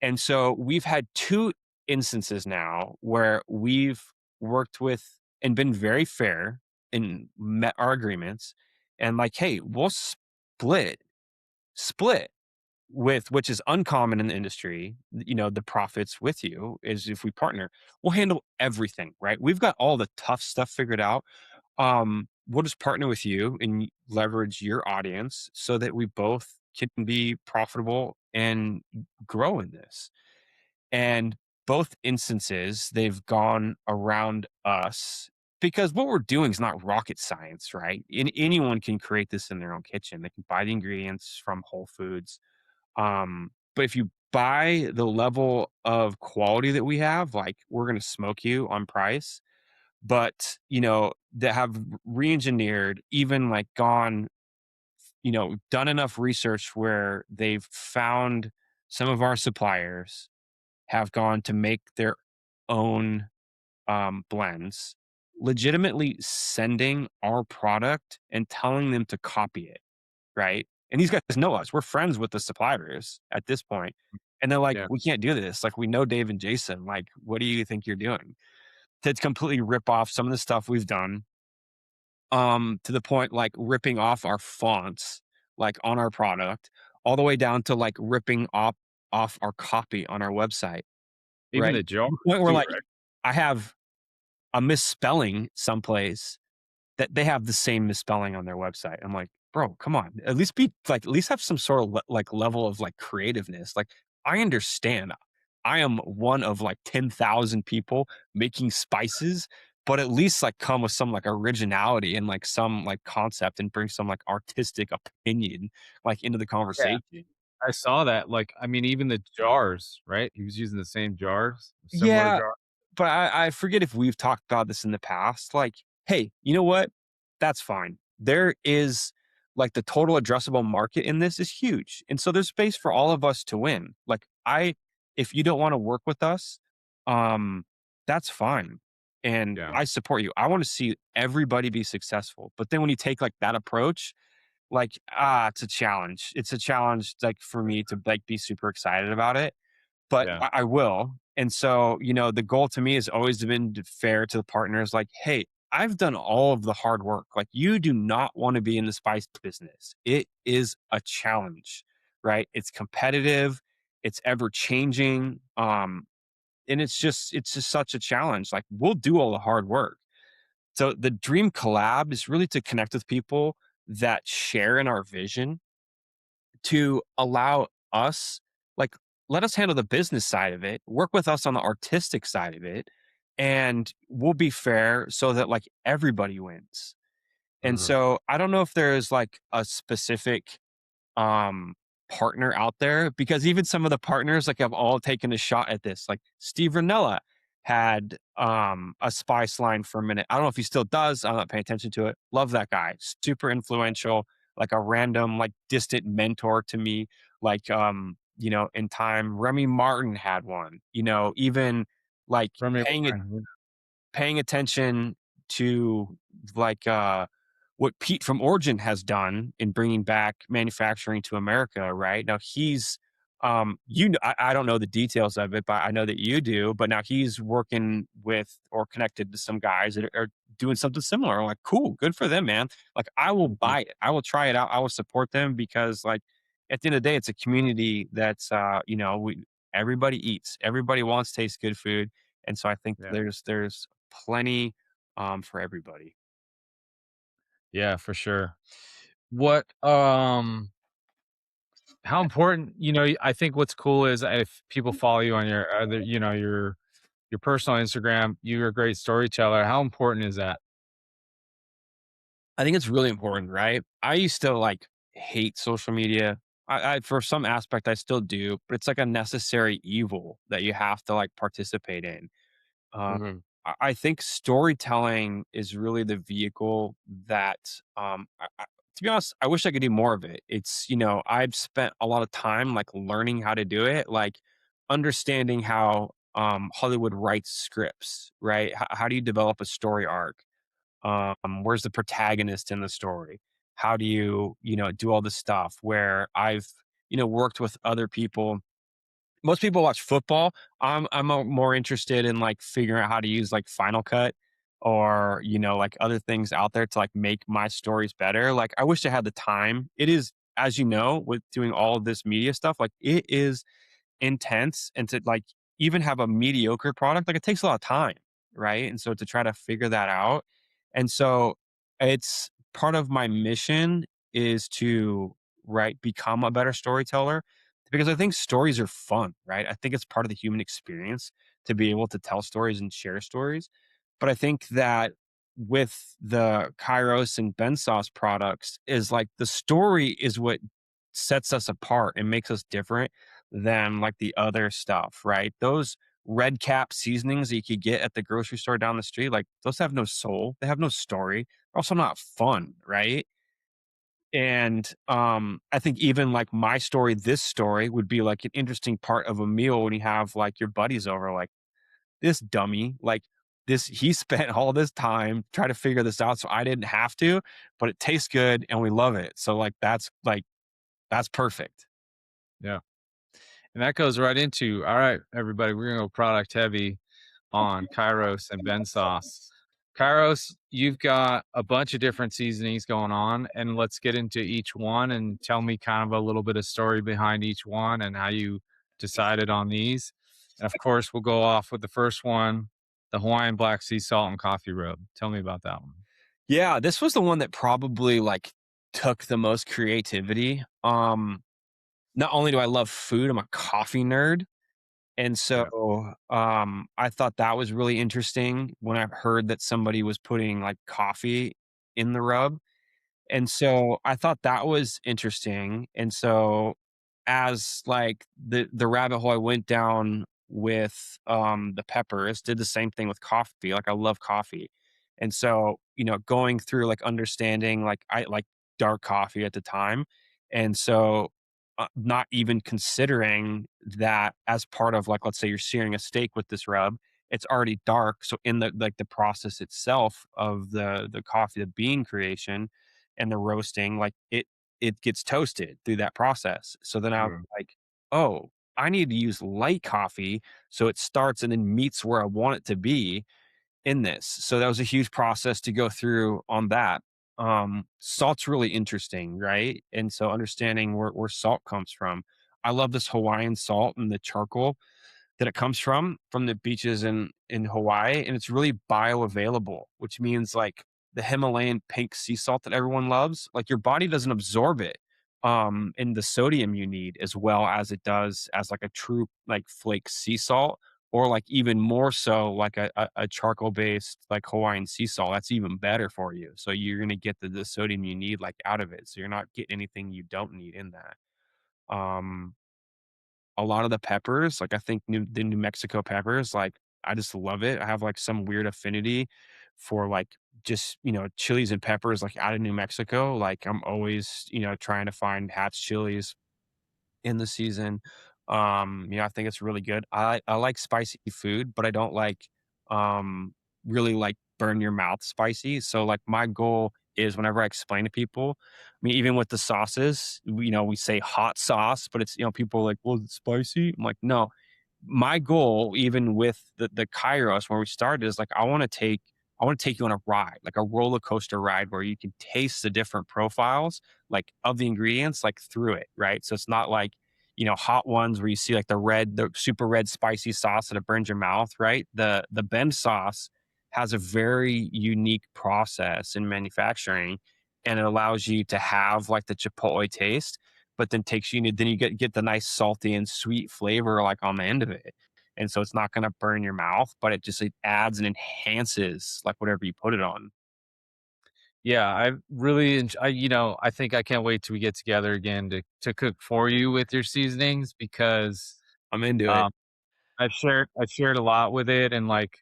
B: And so we've had 2 instances now where we've worked with and been very fair and met our agreements and like, hey, we'll split with which is uncommon in the industry, the profits with you is if we partner, we'll handle everything, right? We've got all the tough stuff figured out. We'll just partner with you and leverage your audience so that we both can be profitable and grow in this. And both instances, they've gone around us because what we're doing is not rocket science, right? Anyone can create this in their own kitchen. They can buy the ingredients from Whole Foods, but if you buy the level of quality that we have, like we're gonna smoke you on price, but that have re-engineered, even like gone, done enough research where they've found some of our suppliers have gone to make their own blends, legitimately sending our product and telling them to copy it. Right? And these guys know us. We're friends with the suppliers at this point. And they're like,
A: Yeah.
B: "We can't do this. Like, we know Dave and Jason. Like, what do you think you're doing?" To completely rip off some of the stuff we've done, to the point like ripping off our fonts, like on our product, all the way down to like ripping off our copy on our website,
A: Even
B: right?
A: the
B: To
A: jars
B: the point where
A: too,
B: like
A: right?
B: I have a misspelling someplace that they have the same misspelling on their website. I'm like, "Bro, come on. At least be like, at least have some sort of like level of like creativeness." Like, I understand. I am one of like 10,000 people making spices, but at least like come with some like originality and like some like concept and bring some like artistic opinion like into the
A: Yeah.
B: conversation.
A: I saw that. Like, I mean, even the jars, right? He was using the same jars, similar
B: Yeah,
A: jars.
B: but I forget if we've talked about this in the past. Like, hey, you know what? That's fine. There is like the total addressable market in this is huge. And so there's space for all of us to win. Like, if you don't want to work with us, um, that's fine. And
A: Yeah,
B: I support you. I want to see everybody be successful. But then when you take like that approach, like, it's a challenge. It's a challenge like for me to like be super excited about it, but
A: yeah,
B: I will. And so, the goal to me has always been fair to the partners. Like, hey, I've done all of the hard work. Like, you do not want to be in the spice business. It is a challenge, right? It's competitive. It's ever changing. And it's just such a challenge. Like, we'll do all the hard work. So the dream collab is really to connect with people that share in our vision to allow us, like, let us handle the business side of it, work with us on the artistic side of it, and we'll be fair so that like everybody wins. And
A: mhm.
B: so I don't know if there's like a specific um partner out there, because even some of the partners like have all taken a shot at this. Like Steve Ranella had a spice line for a minute. I don't know if he still does. I'm not paying attention to it. Love that guy. Super influential, like a random, like distant mentor to me. Like in time, Remy Martin had one, even like
A: Remy
B: paying it
A: Martin,
B: paying attention to like what Pete from Origin has done in bringing back manufacturing to America. Right now, he's I don't know the details of it, but I know that you do. But now he's working with or connected to some guys that are doing something similar. I'm like, cool, good for them, man. Like, I will
A: mhm,
B: buy it. I will try it out. I will support them because, like, at the end of the day, it's a community that's we everybody eats. Everybody wants to taste good food, and so I think
A: yeah,
B: there's plenty, for everybody.
A: yeah, for sure. What, how important, I think what's cool is if people follow you on your other, your personal Instagram, you're a great storyteller. How important is that?
B: I think it's really important, right? I used to, like, hate social media. I for some aspect, I still do, but it's like a necessary evil that you have to, like, participate in. Uh,
A: Mhm.
B: I think storytelling is really the vehicle that, to be honest, I wish I could do more of it. I've spent a lot of time like learning how to do it, like understanding how Hollywood writes scripts, right? How do you develop a story arc? Where's the protagonist in the story? How do you, do all this stuff where I've, worked with other people. Most people watch football. I'm more interested in like figuring out how to use like Final Cut or like other things out there to like make my stories better. Like, I wish I had the time. It is, as you know, with doing all of this media stuff, like it is intense, and to like even have a mediocre product, like it takes a lot of time, right? And so to try to figure that out, and so it's part of my mission is to, right, become a better storyteller, because I think stories are fun, right? I think it's part of the human experience to be able to tell stories and share stories. But I think that with the Kairos and Ben Sauce products is like the story is what sets us apart and makes us different than like the other stuff, right? Those red cap seasonings that you could get at the grocery store down the street, like those have no soul. They have no story. They're also not fun, right? And I think even like my story, this story would be like an interesting part of a meal when you have like your buddies over, like this dummy, like this, he spent all this time trying to figure this out. So I didn't have to, but it tastes good and we love it. So that's perfect.
A: Yeah. And that goes right into, all right, everybody, we're gonna go product heavy on Kairos and Ben sauce. Kairos, you've got a bunch of different seasonings going on, and let's get into each one and tell me kind of a little bit of story behind each one and how you decided on these. And of course, we'll go off with the first one, the Hawaiian black sea salt and coffee rub. Tell me about that one.
B: Yeah, this was the one that probably like took the most creativity. Not only do I love food, I'm a coffee nerd. And
A: Yeah.
B: so I thought that was really interesting when I heard that somebody was putting like coffee in the rub. And so I thought that was interesting. And so as like the rabbit hole I went down with the peppers, did the same thing with coffee. Like I love coffee. And so, going through like understanding like I like dark coffee at the time. And so not even considering that as part of like let's say you're searing a steak with this rub, it's already dark. So in the like the process itself of the coffee, the bean creation and the roasting, like it gets toasted through that process. So then I was
A: Mm.
B: like, oh, I need to use light coffee so it starts and then meets where I want it to be in this. So that was a huge process to go through on that. Salt's really interesting, right? And so understanding where salt comes from. I love this Hawaiian salt and the charcoal that it comes from the beaches in Hawaii, and it's really bioavailable, which means like the Himalayan pink sea salt that everyone loves, like your body doesn't absorb it in the sodium you need as well as it does as like a true like flake sea salt or like even more so like a charcoal based like Hawaiian sea salt. That's even better for you. So you're gonna get the sodium you need like out of it. So you're not getting anything you don't need in that. Um a lot of the peppers, like, I think the New Mexico peppers, like, I just love it. I have, like, some weird affinity for, like, just, chilies and peppers, like, out of New Mexico. Like, I'm always, trying to find Hatch chilies in the season. I think it's really good. I like spicy food, but I don't like, really, like, burn your mouth spicy. So, like, my goal is whenever I explain to people, I mean, even with the sauces, we say hot sauce, but it's, people are like, "Well, is it spicy?" I'm like, "No." My goal, even with the Kairos where we started, is like I want to take you on a ride, like a roller coaster ride where you can taste the different profiles, like of the ingredients, like through it, right? So it's not like, hot ones where you see like the super red spicy sauce that it burns your mouth, right? The Bend sauce has a very unique process in manufacturing and it allows you to have like the chipotle taste but then takes you then you get the nice salty and sweet flavor like on the end of it. And so it's not gonna burn your mouth, but it adds and enhances like whatever you put it on.
A: Yeah, I really I think I can't wait till we get together again to cook for you with your seasonings because,
B: I'm into it.
A: um I've shared a lot with it and, like,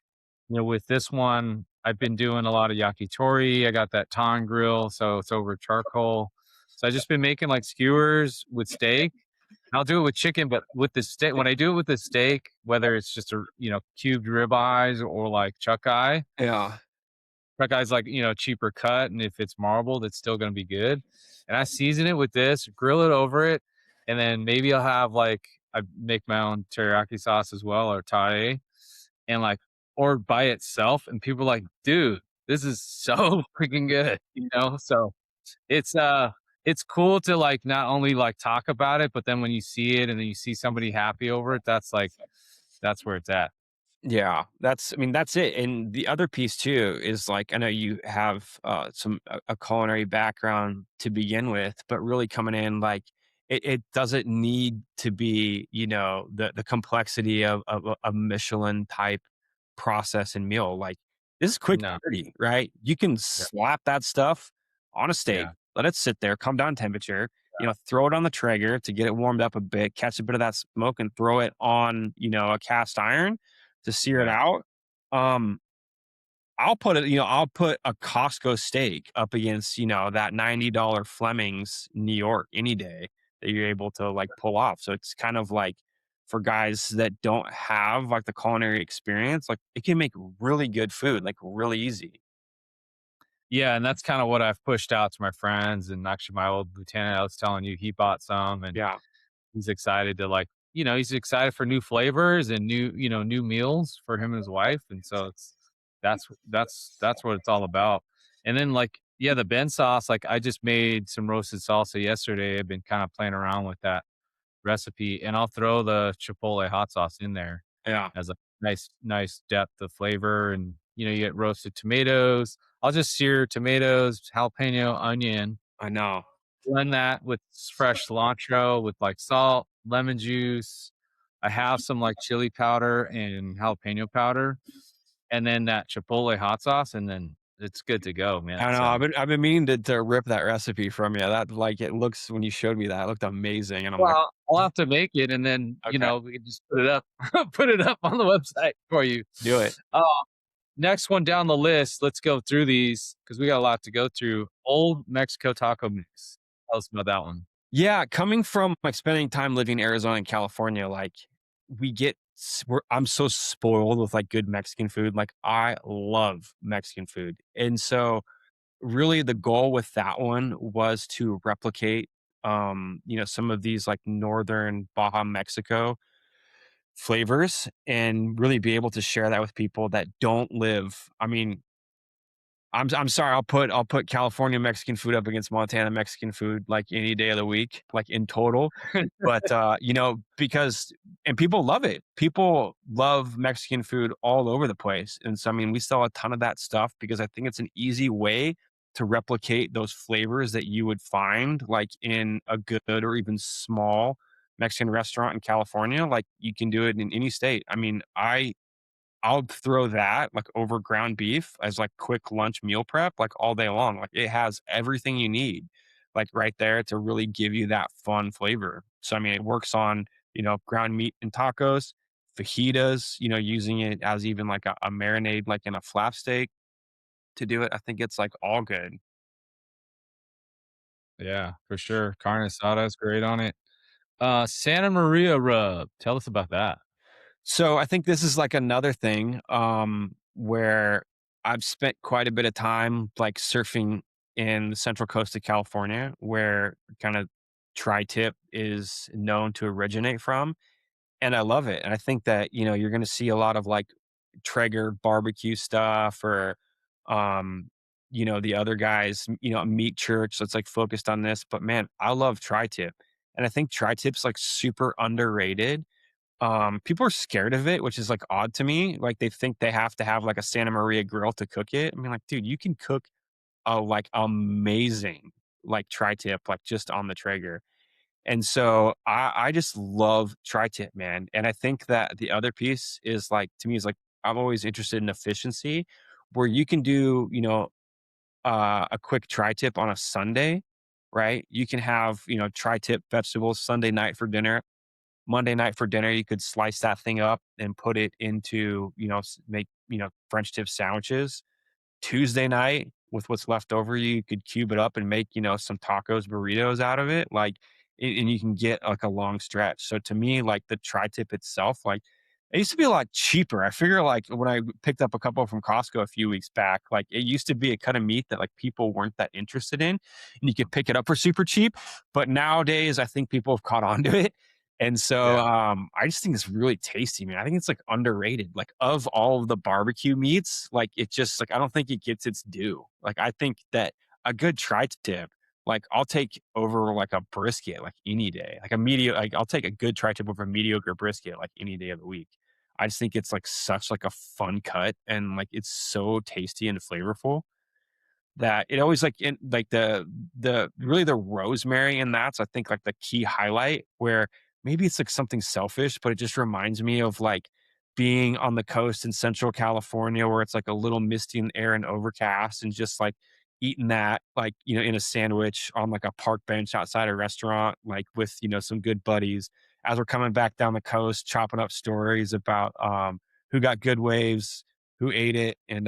A: with this one, I've been doing a lot of yakitori, I got that Ton grill, so it's over charcoal. So I just been making, like, skewers with steak. I'll do it with chicken, but with the steak when I do it with the steak, whether it's just cubed ribeyes or, like,
B: Yeah.
A: chuck eye's, like, cheaper cut, and if it's marbled, it's still gonna be good. And I season it with this, grill it over it, and then maybe I'll have, like I make my own teriyaki sauce as well or Thai and like or by itself and people are like, "Dude, this is so freaking good," So it's it's cool to like not only like talk about it, but then when you see it and then you see somebody happy over it, that's where it's at.
B: Yeah, that's it. And the other piece too is like I know you have a culinary background to begin with, but really coming in like it doesn't need to be, the complexity of a Michelin type process and meal. Like this is quick
A: No.
B: and dirty, right? You can
A: Yeah.
B: slap that stuff on a steak,
A: Yeah.
B: let it sit there, come down temperature, throw it on the Traeger to get it warmed up a bit, catch a bit of that smoke and throw it on, a cast iron to sear it
A: Yeah.
B: out. Um, I'll put a Costco steak up against, that $90 Fleming's New York any day that you're able to like pull off. So it's kind of like for guys that don't have like the culinary experience, like it can make really good food, like really easy.
A: Yeah, and that's kinda what I've pushed out to my friends, and actually my old lieutenant, I was telling you, he bought some, and
B: Yeah,
A: he's excited to, like he's excited for new flavors and new meals for him and his wife, and so that's what it's all about. And then, like, yeah, the Ben sauce, like, I just made some roasted salsa yesterday, I've been kinda playing around with that recipe, and I'll throw the chipotle hot sauce in there
B: yeah,
A: as a nice depth of flavor, and, you get roasted tomatoes. I'll just sear tomatoes, jalapeno, onion,
B: I know.
A: blend that with fresh cilantro with, like, salt, lemon juice. I have some, like, chili powder and jalapeno powder, and then that chipotle hot sauce, and then it's good to go, man,
B: I know.
A: so
B: I've been meaning to rip that recipe from you. That like it looks when you showed me that it looked amazing, and I'm like,
A: well I'll have to make it, and then,
B: Okay,
A: we can just put it up put it up on the website for you.
B: do it.
A: Uh, Next one down the list, let's go through these because we got a lot to go through. Old Mexico taco mix. Tell us about that one.
B: Yeah, coming from like spending time living in Arizona and California, like I'm so spoiled with like good Mexican food. Like I love Mexican food. And so really the goal with that one was to replicate some of these like northern Baja Mexico flavors and really be able to share that with people that don't live. I mean, I'm sorry, I'll put California Mexican food up against Montana Mexican food like any day of the week, like in total. But because and people love it. People love Mexican food all over the place. And so I mean, we sell a ton of that stuff because I think it's an easy way to replicate those flavors that you would find like in a good or even small Mexican restaurant in California. Like you can do it in any state. I mean, I'll throw that, like, over ground beef as, like, quick lunch meal prep, like, all day long. Like, it has everything you need, like, right there to really give you that fun flavor. So, I mean, it works on, ground meat and tacos, fajitas, using it as even, like, a marinade, like, in a flap steak to do it. I think it's, like, all good.
A: Yeah, for sure. Carne asada is great on it. Santa Maria rub. Tell us about that.
B: So I think this is like another thing where I've spent quite a bit of time like surfing in the central coast of California, where kind of tri-tip is known to originate from. And I love it. And I think that, you're going to see a lot of like Traeger barbecue stuff or, the other guys, Meat Church that's like focused on this. But man, I love tri-tip. And I think tri-tip's like super underrated. People are scared of it, which is, like, odd to me, like, they think they have to have, like, a Santa Maria grill to cook it. I mean, like, dude, you can cook a, like, amazing, like, tri-tip, like, just on the Traeger, and so I just love tri-tip, man, and I think that the other piece is, like to me, is, like, I'm always interested in efficiency, where you can do, a quick tri-tip on a Sunday, right? You can have, tri-tip vegetables Sunday night for dinner. Monday night for dinner, you could slice that thing up and put it into, make, French tip sandwiches. Tuesday night with what's left over, you could cube it up and make, some tacos, burritos out of it. Like, and you can get like a long stretch. So to me, like the tri tip itself, like it used to be a lot cheaper. I figure like when I picked up a couple from Costco a few weeks back, like it used to be a cut of meat that like people weren't that interested in and you could pick it up for super cheap. But nowadays, I think people have caught on to it. And so
A: Yeah.
B: I just think it's really tasty, man. I think it's like underrated. Like of all of the barbecue meats, like it just like I don't think it gets its due. Like I think that a good tri-tip, like I'll take over like a brisket like any day. Like a medium like I'll take a good tri-tip over a mediocre brisket like any day of the week. I just think it's like such like a fun cut and like it's so tasty and flavorful that it always like in like the really the rosemary in that's I think like the key highlight where maybe it's like something selfish, but it just reminds me of like being on the coast in Central California where it's like a little misty in the air and overcast and just like eating that like in a sandwich on like a park bench outside a restaurant like with some good buddies as we're coming back down the coast chopping up stories about who got good waves, who ate it, and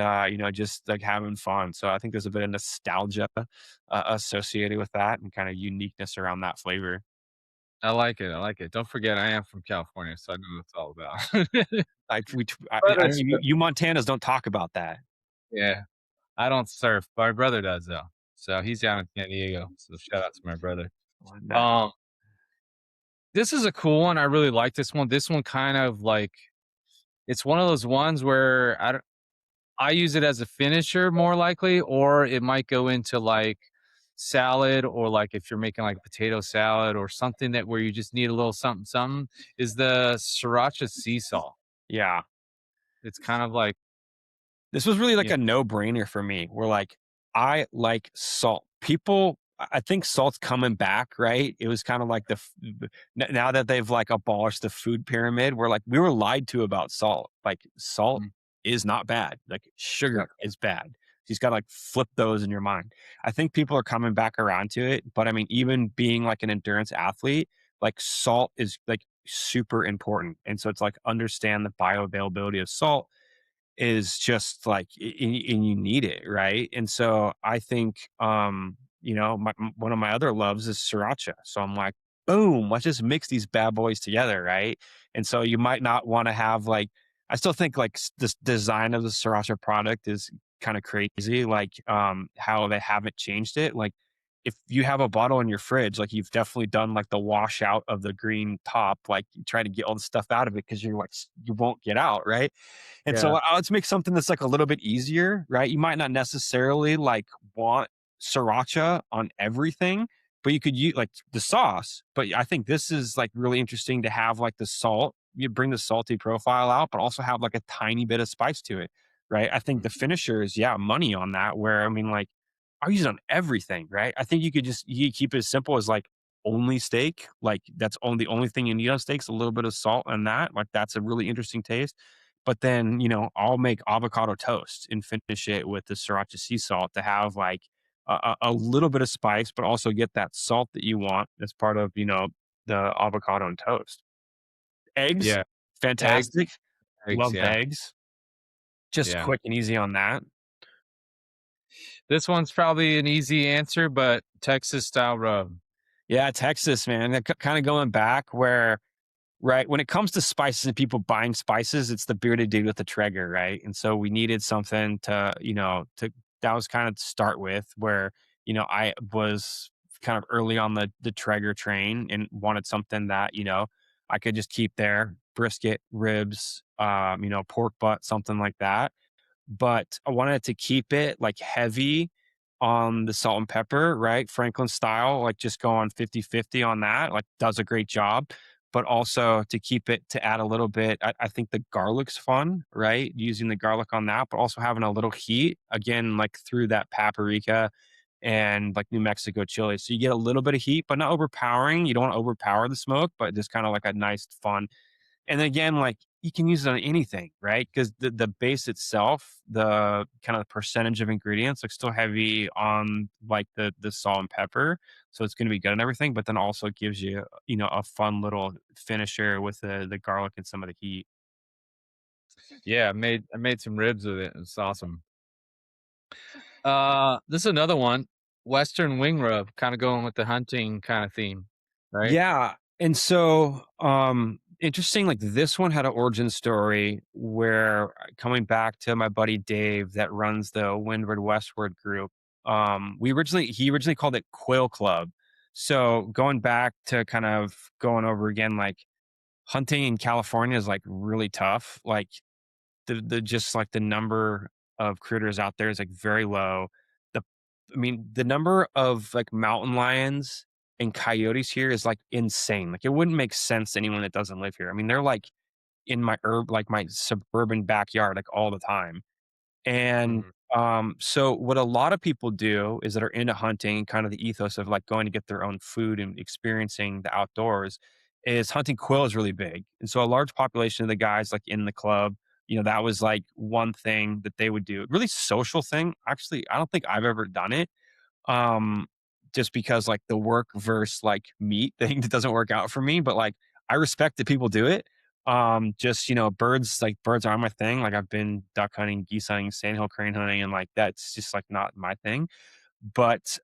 B: just like having fun. So I think there's a bit of nostalgia associated with that and kind of uniqueness around that flavor.
A: I like it. I like it. Don't forget, I am from California, so I know what it's all about.
B: Like I
A: But
B: don't you Montanas don't talk about that.
A: yeah, I don't surf. My brother does though. So he's down in San Diego. So shout out to my brother.
B: That
A: Um, this is a cool one. I really like this one. This one kind of like it's one of those ones where I use it as a finisher more likely, or it might go into like salad or like if you're making like potato salad or something that where you just need a little something something is the sriracha sea salt.
B: yeah.
A: It's kind of like,
B: This was really like
A: you
B: a no-brainer for me. Where like I like salt. People I think salt's coming back, right? It was kind of like now that they've like abolished the food pyramid, where like we were lied to about salt. Like salt
A: mm,
B: is not bad. Like sugar
A: exactly.
B: is bad. You just gotta like flip those in your mind. I think people are coming back around to it, but I mean, even being like an endurance athlete, like salt is like super important. And so it's like understand the bioavailability of salt is just like and you need it, right? And so I think one of my other loves is sriracha. So I'm like, boom, let's just mix these bad boys together, right? And so you might not want to have like I still think like this design of the sriracha product is kind of crazy, like how they haven't changed it. Like if you have a bottle in your fridge, like you've definitely done like the washout of the green top, like you try to get all the stuff out of it because you're like you won't get out, right? And so
A: Yeah.
B: let's make something that's like a little bit easier, right? You might not necessarily like want sriracha on everything, but you could use like the sauce. But I think this is like really interesting to have like the salt. You bring the salty profile out, but also have like a tiny bit of spice to it, right? I think the finisher is yeah, money on that. Where I mean, like I use it on everything, right? I think you keep it as simple as like only steak, like that's only the only thing you need on steaks, a little bit of salt and that, like that's a really interesting taste. But then, I'll make avocado toast and finish it with the sriracha sea salt to have like a little bit of spice, but also get that salt that you want as part of, the avocado and toast. Eggs,
A: Yeah. Eggs.
B: fantastic.
A: Eggs.
B: Love
A: Yeah.
B: eggs. Just
A: Yeah.
B: quick and easy on that.
A: This one's probably an easy answer, but Texas style rub.
B: Yeah, Texas, man. Kind of going back where right. When it comes to spices and people buying spices, it's the bearded dude with the Traeger, right? And so we needed something to that was kind of to start with where, I was kind of early on the Traeger train and wanted something that, I could just keep there, brisket, ribs, pork butt, something like that, but I wanted to keep it like heavy on the salt and pepper, right? Franklin style, like just going 50-50 on that, like does a great job. But also to keep it to add a little bit, I think the garlic's fun, right? Using the garlic on that, but also having a little heat again, like through that paprika and like New Mexico chili. So you get a little bit of heat, but not overpowering. You don't want to overpower the smoke, but just kind of like a nice fun and then again, like you can use it on anything, right? Because the base itself, the kind of percentage of ingredients, like still heavy on like the salt and pepper, so it's going to be good and everything. But then also gives you a fun little finisher with the garlic and some of the heat.
A: Yeah, I made some ribs with it. It's awesome. This is another one. Western wing rub, kind of going with the hunting kind of theme, right?
B: Yeah. And so, interesting, like this one had an origin story where coming back to my buddy Dave that runs the Windward Westward group, he originally called it Quail Club. So going back to kind of going over again, like hunting in California is like really tough. Like the just like the number of critters out there is like very low. The I mean, the number of like mountain lions and coyotes here is like insane. Like it wouldn't make sense to anyone that doesn't live here. I mean, they're like in my like my suburban backyard like all the time. And,
A: Mhm.
B: so what a lot of people do is that are into hunting, kind of the ethos of like going to get their own food and experiencing the outdoors is hunting quail is really big. And so a large population of the guys like in the club, that was like one thing that they would do. Really social thing. Actually, I don't think I've ever done it. Um, just because like the work versus like meat thing that doesn't work out for me, but like I respect that people do it. Just birds are my thing. Like I've been duck hunting, geese hunting, sandhill crane hunting, and like that's just like not my thing. But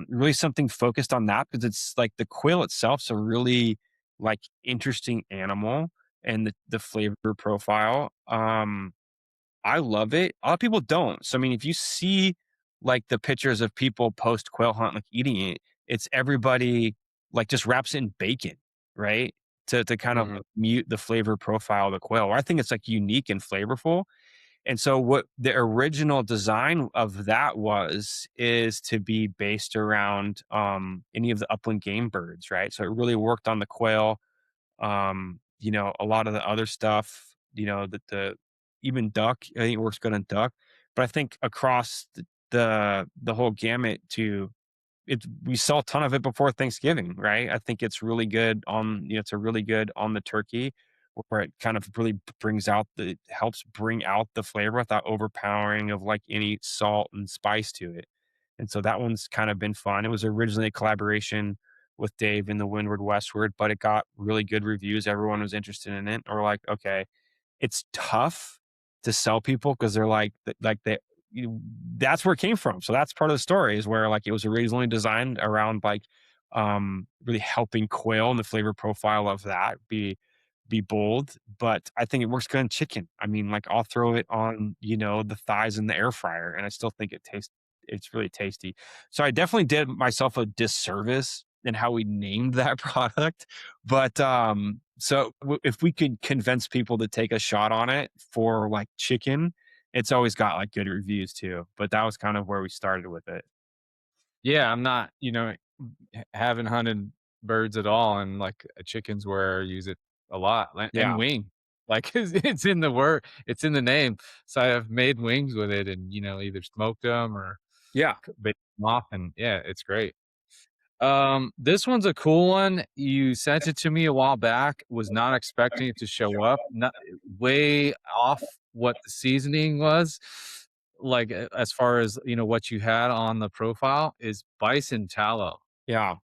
B: really something focused on that because it's like the quail itself's a really like interesting animal and the flavor profile. I love it. A lot of people don't. So I mean, if you see like the pictures of people post quail hunt like eating it, it's everybody like just wraps it in bacon, right? To kind of
A: Mhm.
B: mute the flavor profile of the quail. I think it's like unique and flavorful. And so what the original design of that is to be based around any of the upland game birds, right? So it really worked on the quail, a lot of the other stuff, that the even duck, I think it works good on duck. But I think across the whole gamut to it we saw a ton of it before Thanksgiving, right? I think it's really good on, it's a really good on the turkey where it kind of really brings out the helps bring out the flavor without overpowering of like any salt and spice to it. And so that one's kind of been fun. It was originally a collaboration with Dave in the Windward Westward, but it got really good reviews. Everyone was interested in it. Or like, okay, it's tough to sell people because they're like they you that's where it came from. So that's part of the story is where like it was originally designed around like really helping quail and the flavor profile of that be bold, but I think it works good in chicken. I mean, like I'll throw it on, the thighs in the air fryer and I still think it's really tasty. So I definitely did myself a disservice in how we named that product. But if we could convince people to take a shot on it for like chicken, it's always got like good reviews too. But that was kind of where we started with it.
A: Yeah, I'm not, haven't hunted birds at all, and, like, chickens where I use it a lot, and
B: Yeah.
A: wing. Like, it's in the word, it's in the name. So I've made wings with it and, either smoked them or
B: Yeah.
A: baked them off, and yeah, it's great. This one's a cool one. You sent it to me a while back, was not expecting it to show up, not way off what the seasoning was. Like, as far as, what you had on the profile is bison tallow.
B: Yeah.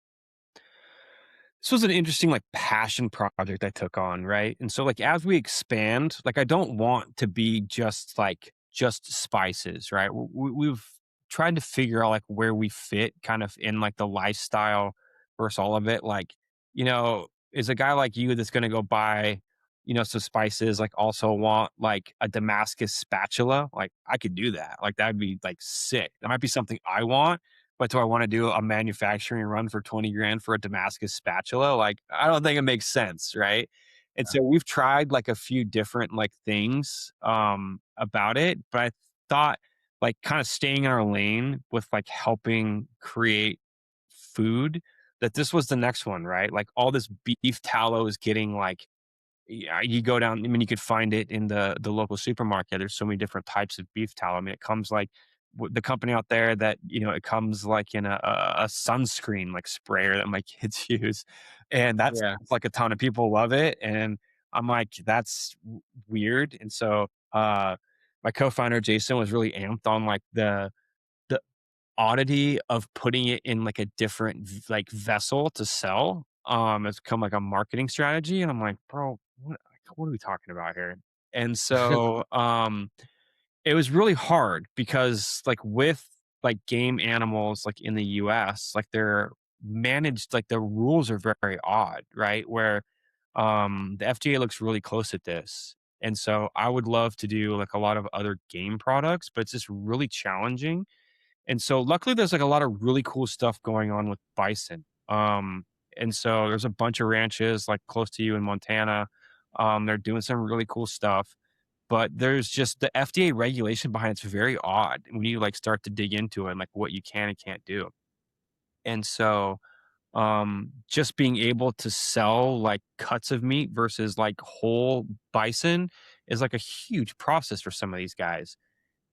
B: This was an interesting like passion project I took on, right? And so like as we expand, like I don't want to be just spices, right? We've tried to figure out like where we fit kind of in like the lifestyle versus all of it. Like, is a guy like you that's going to go buy, some spices, like also want like a Damascus spatula? Like I could do that. Like that'd be like sick. That might be something I want, but do I want to do a manufacturing run for 20 grand for a Damascus spatula? Like, I don't think it makes sense, right? And so we've tried like a few different like things about it, but I thought like kind of staying in our lane with like helping create food, that this was the next one, right? Like all this beef tallow is getting like, yeah, you go down. I mean, you could find it in the local supermarket. There's so many different types of beef tallow. I mean, it comes like the company out there that it comes like in a sunscreen like sprayer that my kids use, and
A: Yeah.
B: that's like a ton of people love it, and I'm like that's weird. And so my co-founder Jason was really amped on like the oddity of putting it in like a different like vessel to sell. It's become like a marketing strategy, and I'm like, bro, what are we talking about here? And so it was really hard because like with like game animals like in the US, like they're managed like the rules are very odd, right? Where the FDA looks really close at this. And so I would love to do like a lot of other game products, but it's just really challenging. And so luckily there's like a lot of really cool stuff going on with bison. And so there's a bunch of ranches like close to you in Montana. They're doing some really cool stuff, but there's just the FDA regulation behind it's very odd when you like start to dig into it and like what you can and can't do. And so just being able to sell like cuts of meat versus like whole bison is like a huge process for some of these guys.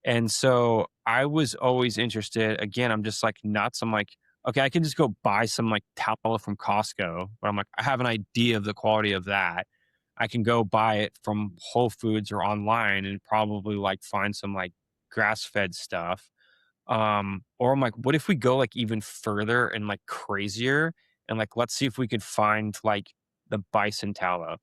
B: And so I was always interested. Again, I'm just like nuts. I'm like, okay, I can just go buy some like tallow from Costco, but I'm like, I have an idea of the quality of that. I can go buy it from Whole Foods or online and probably like find some like grass fed stuff. Or I'm like, what if we go like even further and like crazier and like let's see if we could find like the bison tallow.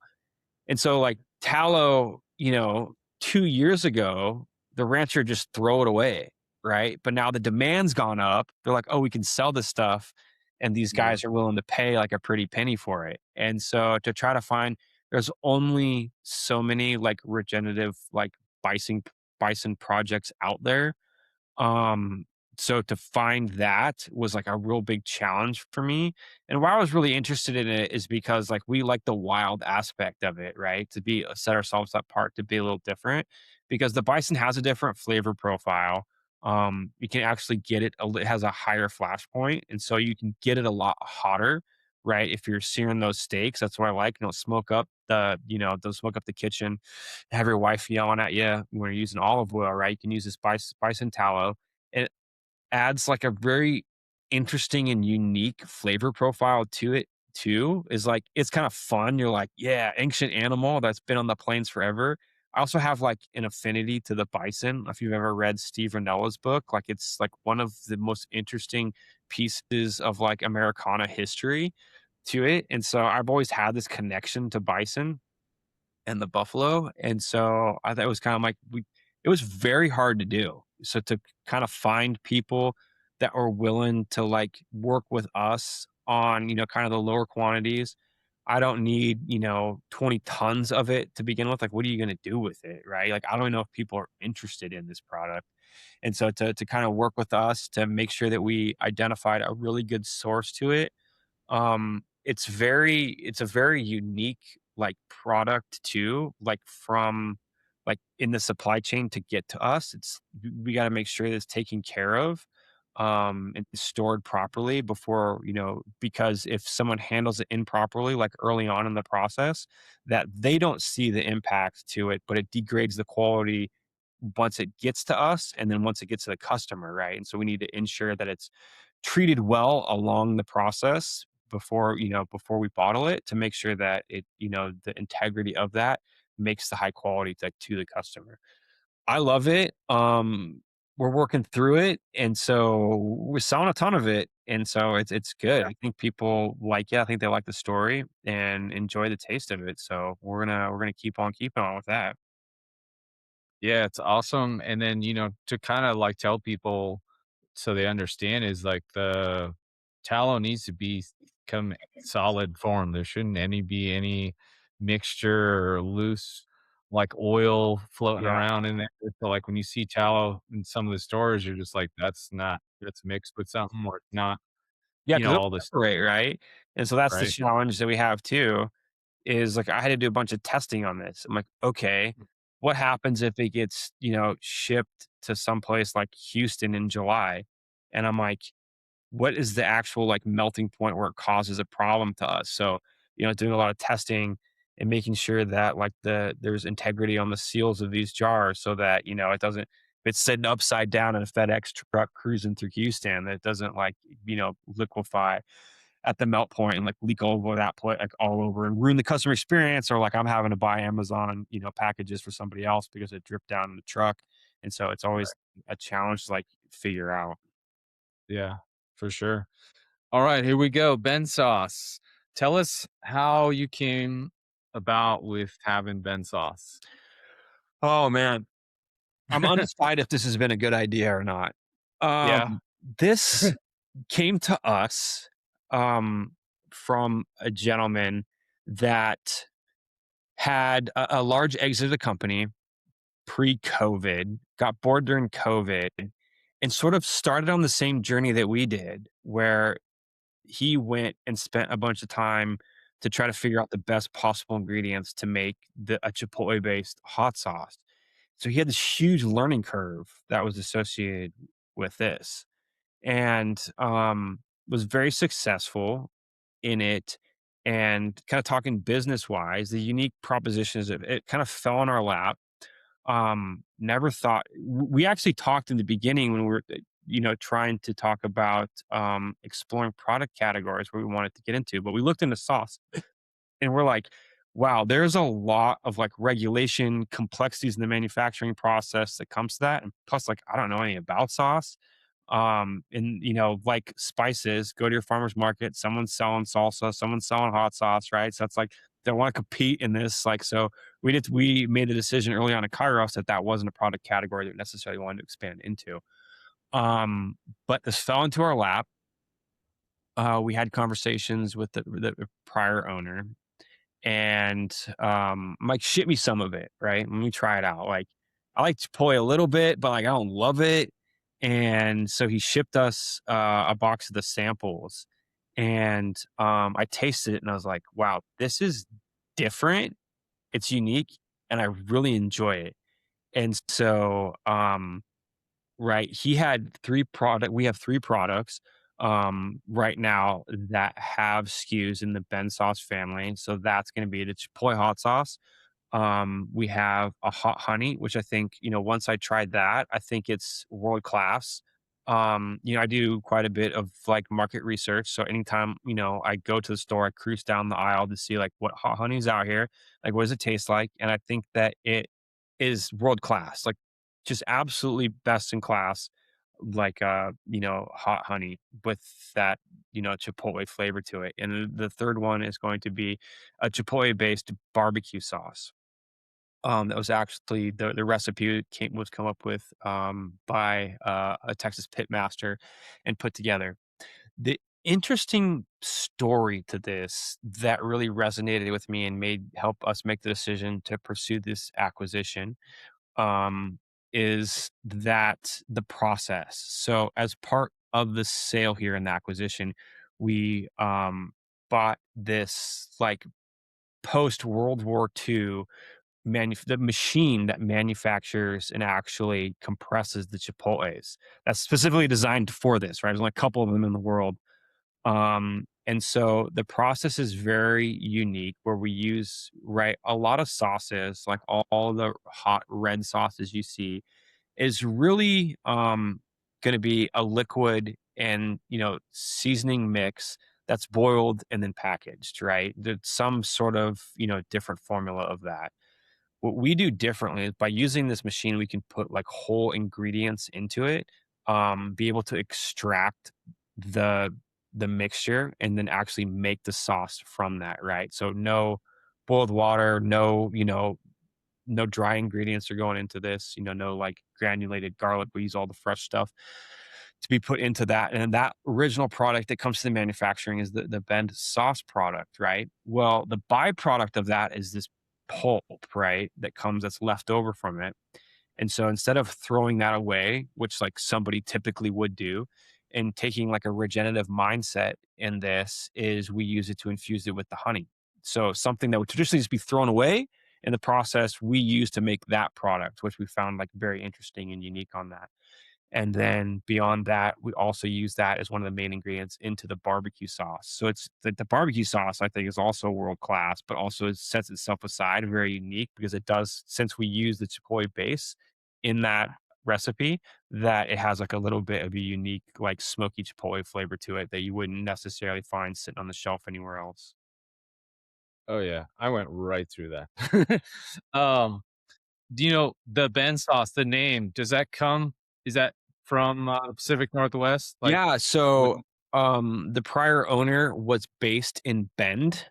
B: And so, like, tallow, 2 years ago, the rancher just throw it away, right? But now the demand's gone up. They're like, "Oh, we can sell this stuff," and these
A: Yeah.
B: guys are willing to pay, like, a pretty penny for it. And so to try to find there's only so many, like, regenerative, like, bison projects out there, um, so to find that was like a real big challenge for me. And why I was really interested in it is because like we like the wild aspect of it, right? To be set ourselves apart to be a little different because the bison has a different flavor profile. You can actually get it has a higher flash point, and so you can get it a lot hotter, right? If you're searing those steaks, that's what I like. Don't smoke up the kitchen, have your wife yelling at you when you're using olive oil, right? You can use this bison tallow. It adds like a very interesting and unique flavor profile to it too. Is like it's kind of fun. You're like, yeah, ancient animal that's been on the plains forever. I also have like an affinity to the bison. If you've ever read Steve Rinella's book, like it's like one of the most interesting pieces of like Americana history to it. And so I've always had this connection to bison and the buffalo. And so I thought it was kind of like it was very hard to do. So to kind of find people that were willing to like work with us on, kind of the lower quantities. I don't need, 20 tons of it to begin with. Like, what are you going to do with it? Right. Like, I don't know if people are interested in this product. And so to kind of work with us to make sure that we identified a really good source to it, it's a very unique, like, product too, like, from like, in the supply chain to get to us. We gotta make sure that it's taken care of, and stored properly before, because if someone handles it improperly, like, early on in the process, that they don't see the impact to it, but it degrades the quality once it gets to us, and then once it gets to the customer, right? And so we need to ensure that it's treated well along the process before we bottle it, to make sure that the integrity of that makes the high quality to the customer. I love it. We're working through it, and so we're selling a ton of it, and so it's good. I think people like it. I think they like the story and enjoy the taste of it. So we're gonna keep on keeping on with that.
A: Yeah, it's awesome, and then, to kinda, like, tell people so they understand is, like, the tallow needs to come solid form. There shouldn't be any mixture or loose, like, oil floating
B: Yeah,
A: around in there. So, like, when you see tallow in some of the stores, you're just like, that's mixed with something or it's not,
B: yeah, because it'll
A: all this
B: separate, right? And so that's the
A: right?
B: challenge that we have too. Is like I had to do a bunch of testing on this. I'm like, okay, what happens if it gets, shipped to some place like Houston in July? And I'm like, what is the actual like melting point where it causes a problem to us? So, doing a lot of testing and making sure that like there's integrity on the seals of these jars so that, it doesn't, if it's sitting upside down in a FedEx truck cruising through Houston, that it doesn't like, liquefy at the melt point and like leak all over that plate, like all over and ruin the customer experience, or like I'm having to buy Amazon, packages for somebody else because it dripped down in the truck. And so it's always a challenge to like figure out.
A: Yeah, for sure. Alright, here we go, Ben sauce. Tell us how you came about with having Ben sauce.
B: Oh man, I'm undecided if this has been a good idea or not.
A: Yeah.
B: This came to us from a gentleman that had a large exit of the company pre-COVID, got bored during COVID, and sort of started on the same journey that we did, where he went and spent a bunch of time to try to figure out the best possible ingredients to make a Chipotle-based hot sauce. So he had this huge learning curve that was associated with this, and was very successful in it. And kind of talking business wise, the unique propositions of it kind of fell on our lap. Never thought we actually talked in the beginning when we were, trying to talk about exploring product categories where we wanted to get into, but we looked into sauce and we're like, wow, there's a lot of like regulation complexities in the manufacturing process that comes to that. And plus, like, I don't know any about sauce. And like spices, go to your farmer's market, someone's selling salsa, someone's selling hot sauce, right? So it's like they want to compete in this. Like, so we made the decision early on at Kairos that that wasn't a product category that we necessarily wanted to expand into. Um, but this fell into our lap. We had conversations with the prior owner, and I'm like, ship me some of it, right? Let me try it out. Like, I like Chipotle a little bit, but like I don't love it. And so he shipped us a box of the samples, and I tasted it, and I was like, wow, this is different. It's unique, and I really enjoy it. And so, right, he had we have 3 products, right now that have SKUs in the Ben sauce family, so that's gonna be the Chipotle hot sauce. We have a hot honey, which I think, once I tried that, I think it's world class. I do quite a bit of like market research. So anytime, I go to the store, I cruise down the aisle to see like what hot honey is out here, like what does it taste like? And I think that it is world class, like just absolutely best in class. hot honey with that, chipotle flavor to it. And the third one is going to be a chipotle-based barbecue sauce. That was actually the recipe was come up with, by, a Texas pit master and put together. The interesting story to this that really resonated with me and made help us make the decision to pursue this acquisition, um, is that the process. So as part of the sale here in the acquisition, we, bought this, like, post World War II the machine that manufactures and actually compresses the chipotles. That's specifically designed for this, right? There's only a couple of them in the world. And so the process is very unique where we use, right, a lot of sauces, like all the hot red sauces you see is really going to be a liquid and, seasoning mix that's boiled and then packaged, right? There's some sort of, different formula of that. What we do differently is by using this machine, we can put like whole ingredients into it, be able to extract the mixture and then actually make the sauce from that, right? So no boiled water, no dry ingredients are going into this, no like granulated garlic. We use all the fresh stuff to be put into that. And that original product that comes to the manufacturing is the Bend sauce product, right? Well, the byproduct of that is this pulp, right? That's left over from it. And so instead of throwing that away, which like somebody typically would do, and taking like a regenerative mindset in this is we use it to infuse it with the honey. So something that would traditionally just be thrown away in the process, we use to make that product, which we found like very interesting and unique on that. And then beyond that, we also use that as one of the main ingredients into the barbecue sauce. So it's the barbecue sauce, I think, is also world class, but also it sets itself aside very unique because it does, since we use the chipotle base in that recipe, that it has like a little bit of a unique, like smoky chipotle flavor to it that you wouldn't necessarily find sitting on the shelf anywhere else.
A: Oh, yeah. I went right through that. Um, do you know the Ben sauce, the name, does that come is that from, Pacific Northwest? Like,
B: Yeah,
A: what
B: so the prior owner was based in Bend.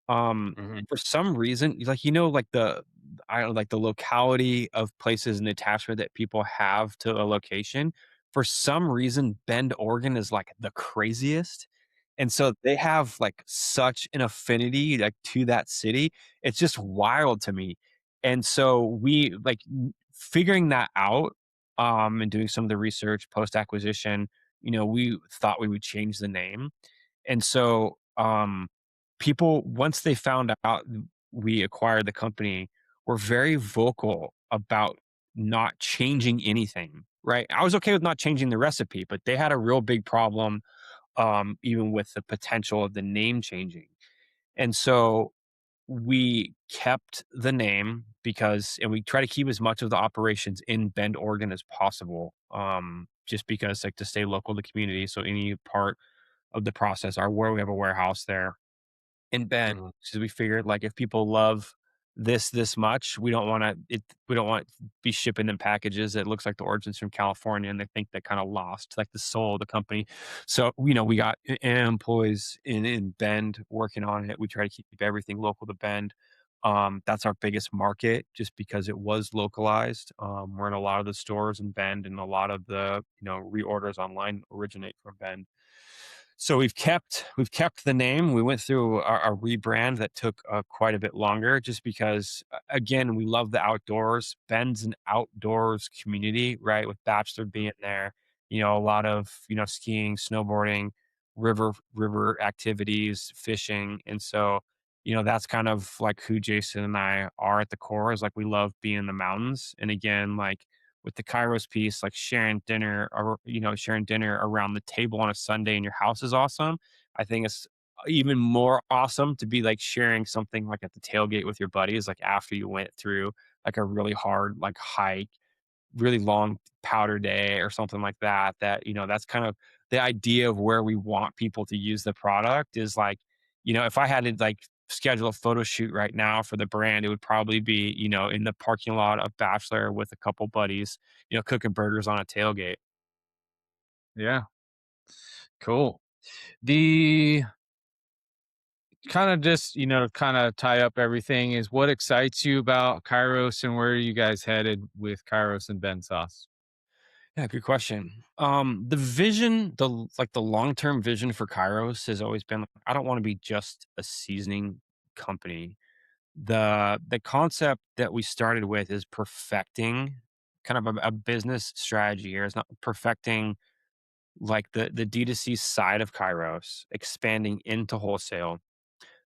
A: Mhm.
B: For some reason, like, like I don't know, like the locality of places and attachment that people have to a location. For some reason, Bend, Oregon is like the craziest. And so they have like such an affinity like to that city. It's just wild to me. And so we like figuring that out and doing some of the research post acquisition, we thought we would change the name. And so people, once they found out we acquired the company, were very vocal about not changing anything, right? I was okay with not changing the recipe, but they had a real big problem, even with the potential of the name changing. And so we kept the name and we try to keep as much of the operations in Bend, Oregon as possible, just because, like, to stay local to the community. So any part of the process, where we have a warehouse there in Bend,
A: Mhm.
B: because we figured, like, if people love this much, we don't want to be shipping them packages that looks like the origins from California, and they think they kinda lost, like, the soul of the company. So, we got employees in Bend working on it. We try to keep everything local to Bend. That's our biggest market just because it was localized. We're in a lot of the stores in Bend, and a lot of the, reorders online originate from Bend. So we've kept the name. We went through a rebrand that took quite a bit longer, just because again we love the outdoors. Bend's an outdoors community, right? With Bachelor being there, a lot of skiing, snowboarding, river activities, fishing, and so that's kind of like who Jason and I are at the core. Is like we love being in the mountains, and again, like with the Kairos piece, like sharing dinner around the table on a Sunday in your house is awesome. I think it's even more awesome to be like sharing something like at the tailgate with your buddies, like after you went through like a really hard like hike, really long powder day or something like that. That's kind of the idea of where we want people to use the product is like, if I had to like schedule a photo shoot right now for the brand, it would probably be, in the parking lot of Bachelor with a couple buddies, cooking burgers on a tailgate.
A: Yeah. Cool. The kind of just, to kind of tie up everything is what excites you about Kairos and where are you guys headed with Kairos and Ben Sauce?
B: Yeah, good question. The vision, the long term vision for Kairos has always been, like, I don't want to be just a seasoning company. The concept that we started with is perfecting kind of a business strategy here. It's not perfecting like the D2C side of Kairos, expanding into wholesale,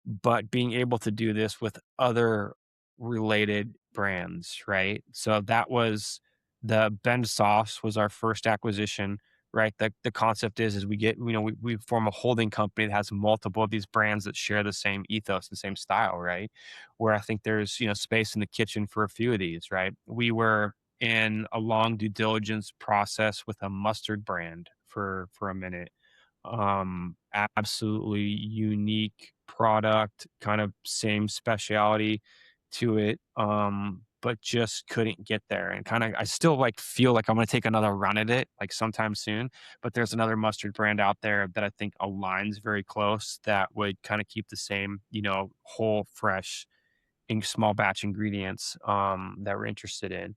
B: but being able to do this with other related brands, right? So that was the Bend Sauce was our first acquisition, right? The concept is we get, we form a holding company that has multiple of these brands that share the same ethos and same style, right? Where I think there's, space in the kitchen for a few of these, right? We were in a long due diligence process with a mustard brand for a minute. Absolutely unique product, kind of same speciality to it, but just couldn't get there. And kind of, I still like feel like I'm going to take another run at it, like sometime soon. But there's another mustard brand out there that I think aligns very close that would kind of keep the same, whole, fresh, in small batch ingredients that we're interested in.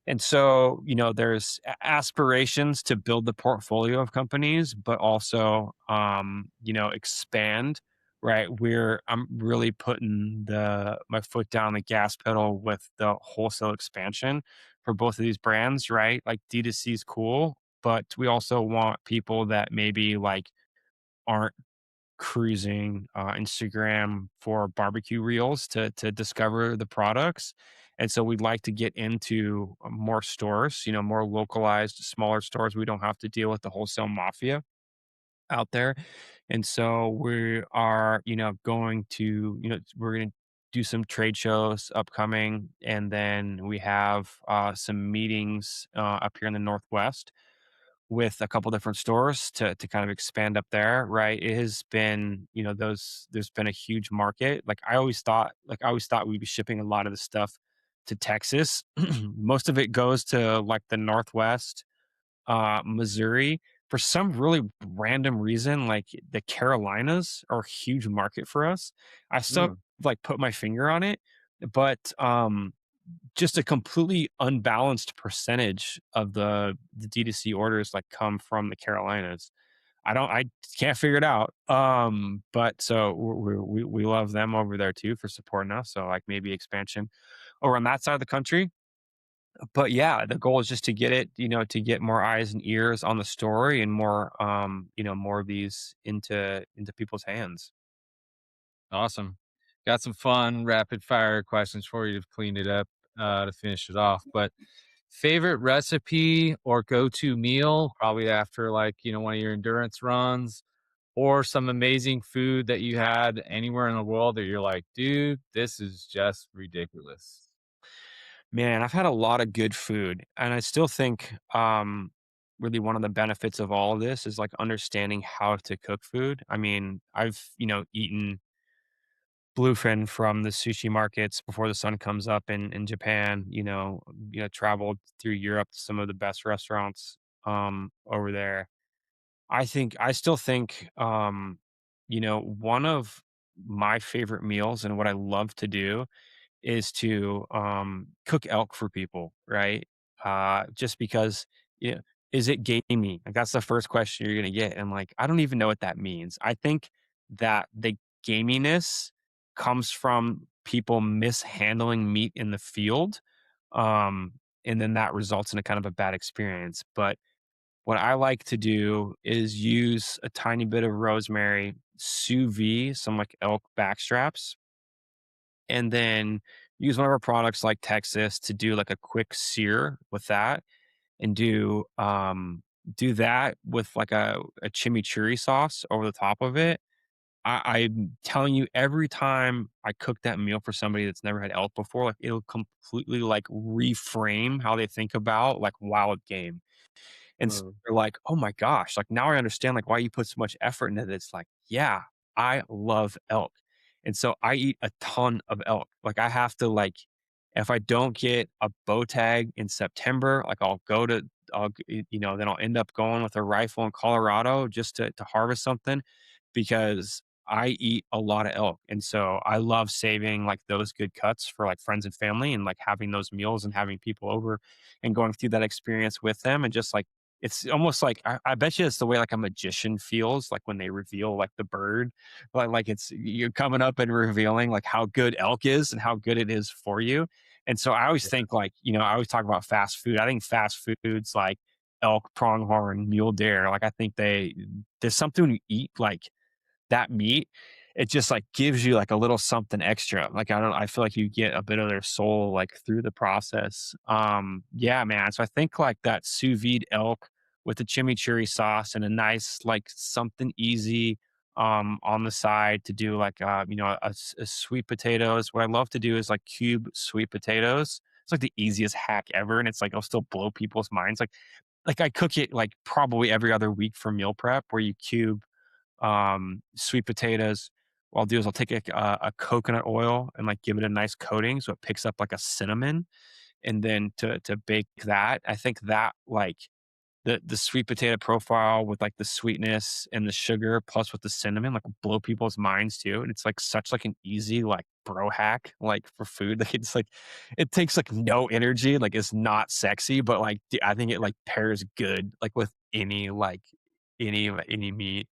B: And so, there's aspirations to build the portfolio of companies, but also, expand, right? I'm really putting my foot down the gas pedal with the wholesale expansion for both of these brands, right? Like D2C is cool, but we also want people that maybe like aren't cruising Instagram for barbecue reels to discover the products. And so we'd like to get into more stores, more localized, smaller stores. We don't have to deal with the wholesale mafia out there. And so we are, we're going to do some trade shows upcoming. And then we have some meetings up here in the Northwest with a couple different stores to kind of expand up there, right? It has been, there's been a huge market. Like I always thought we'd be shipping a lot of the stuff to Texas. Most of it goes to like the Northwest, Missouri. For some really random reason, like the Carolinas are a huge market for us. I still
A: Mm,
B: like put my finger on it, but just a completely unbalanced percentage of the D2C orders like come from the Carolinas. I can't figure it out. But so we love them over there too for supporting us. So like maybe expansion over on that side of the country. But yeah, the goal is just to get it, to get more eyes and ears on the story and more, more of these into people's hands.
A: awesome. Got some fun rapid fire questions for you to clean it up to finish it off. But favorite recipe or go to meal, probably after like, one of your endurance runs, or some amazing food that you had anywhere in the world that you're like, dude, this is just ridiculous.
B: Man, I've had a lot of good food, and I still think, really one of the benefits of all of this is, like, understanding how to cook food. I mean, I've, eaten bluefin from the sushi markets before the sun comes up in Japan, traveled through Europe to some of the best restaurants, over there. I still think, one of my favorite meals and what I love to do is to cook elk for people, right? Just because, yeah, is it gamey? Like that's the first question you're gonna get, and like I don't even know what that means. I think that the gaminess comes from people mishandling meat in the field, um, and then that results in a kind of a bad experience. But what I like to do is use a tiny bit of rosemary, sous vide some like elk back straps, and then use one of our products like Texas to do like a quick sear with that and do that with like a chimichurri sauce over the top of it. I'm telling you, every time I cook that meal for somebody that's never had elk before, like it'll completely like reframe how they think about like wild game. And so
A: Mm.
B: they're like, "Oh my gosh, like, now I understand, like, why you put so much effort into this." Like, yeah, I love elk. And so I eat a ton of elk. Like, I have to, like if I don't get a bow tag in September, like, I'll go to then I'll end up going with a rifle in Colorado just to harvest something because I eat a lot of elk. And so I love saving like those good cuts for like friends and family and like having those meals and having people over and going through that experience with them and just like it's almost like I bet you it's the way like a magician feels like when they reveal like the bird, like it's you're coming up and revealing like how good elk is and how good it is for you. And so I always think like, I always talk about fast food. I think fast foods like elk, pronghorn, mule deer, like I think there's something when you eat like that meat, it just like gives you like a little something extra. Like I feel like you get a bit of their soul like through the process. Yeah, man. So I think like that sous vide elk with the chimichurri sauce and a nice like something easy on the side to do like a sweet potatoes. What I love to do is like cube sweet potatoes. It's like the easiest hack ever, and it's like I'll still blow people's minds. Like I cook it like probably every other week for meal prep, where you cube sweet potatoes. What I'll do is I'll take a coconut oil and like give it a nice coating so it picks up like a cinnamon, and then to bake that, I think that like the sweet potato profile with like the sweetness and the sugar plus with the cinnamon like blow people's minds too. And it's like such like an easy like bro hack like for food. Like it's like it takes like no energy, like it's not sexy, but like I think it like pairs good like with any meat.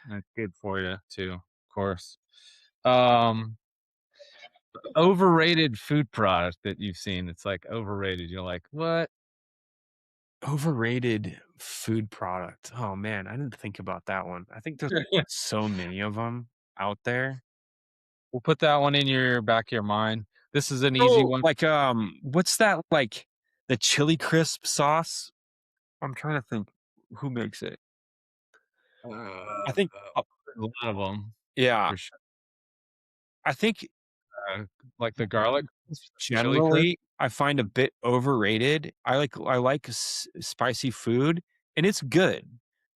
A: That's good for you too, of course. Um, Overrated food product that you've seen. It's like overrated. You're like, what?
B: Overrated food product. Oh, man, I didn't think about that one. I think there's so many of them out there.
A: We'll put that one in your back of your mind. This is an easy
B: Oh,
A: one.
B: like, what's that, like, the chili crisp sauce? I'm trying to think who makes it. I think
A: A lot of them
B: yeah,
A: for sure.
B: I think
A: Uh, like the garlic chili crisp.
B: generally, I find a bit overrated. I like spicy food, and it's good,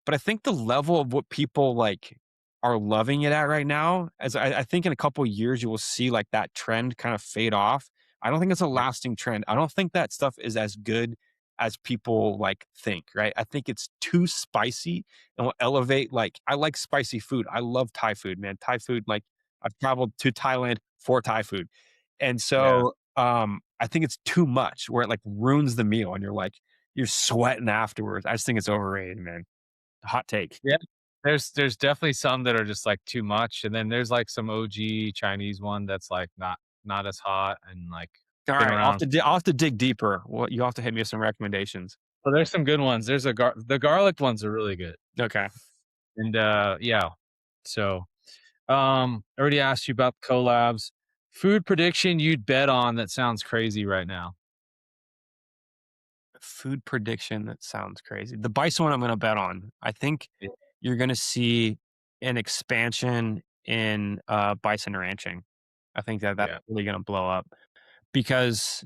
B: but I think the level of what people, like, are loving it at right now, as I think in a couple of years, you will see, like, that trend kind of fade off. I don't think it's a
A: Yeah,
B: lasting trend. I don't think that stuff is as good as people, like, think, right? I think it's too spicy and will elevate, like I like spicy food. I love Thai food, man. Thai food, like, I've traveled to Thailand for Thai food. And
A: yeah,
B: so, I think it's too much where it, like, ruins the meal and you're sweating afterwards. I just think it's overrated, man. Hot take.
A: yeah. There's definitely some that are just like too much, and then there's like some OG Chinese one that's like not as hot and like been
B: Alright,
A: around.
B: I'll have to dig deeper. Well, you'll have to hit me with some recommendations.
A: So there's some good ones. There's the garlic ones are really good,
B: Okay.
A: and yeah. So I already asked you about collabs. Food prediction you'd bet on that sounds crazy right now.
B: Food prediction that sounds crazy. The bison one I'm gonna bet on. I think
A: Yeah,
B: you're gonna see an expansion in, bison ranching. I think that's
A: yeah,
B: really gonna blow up because,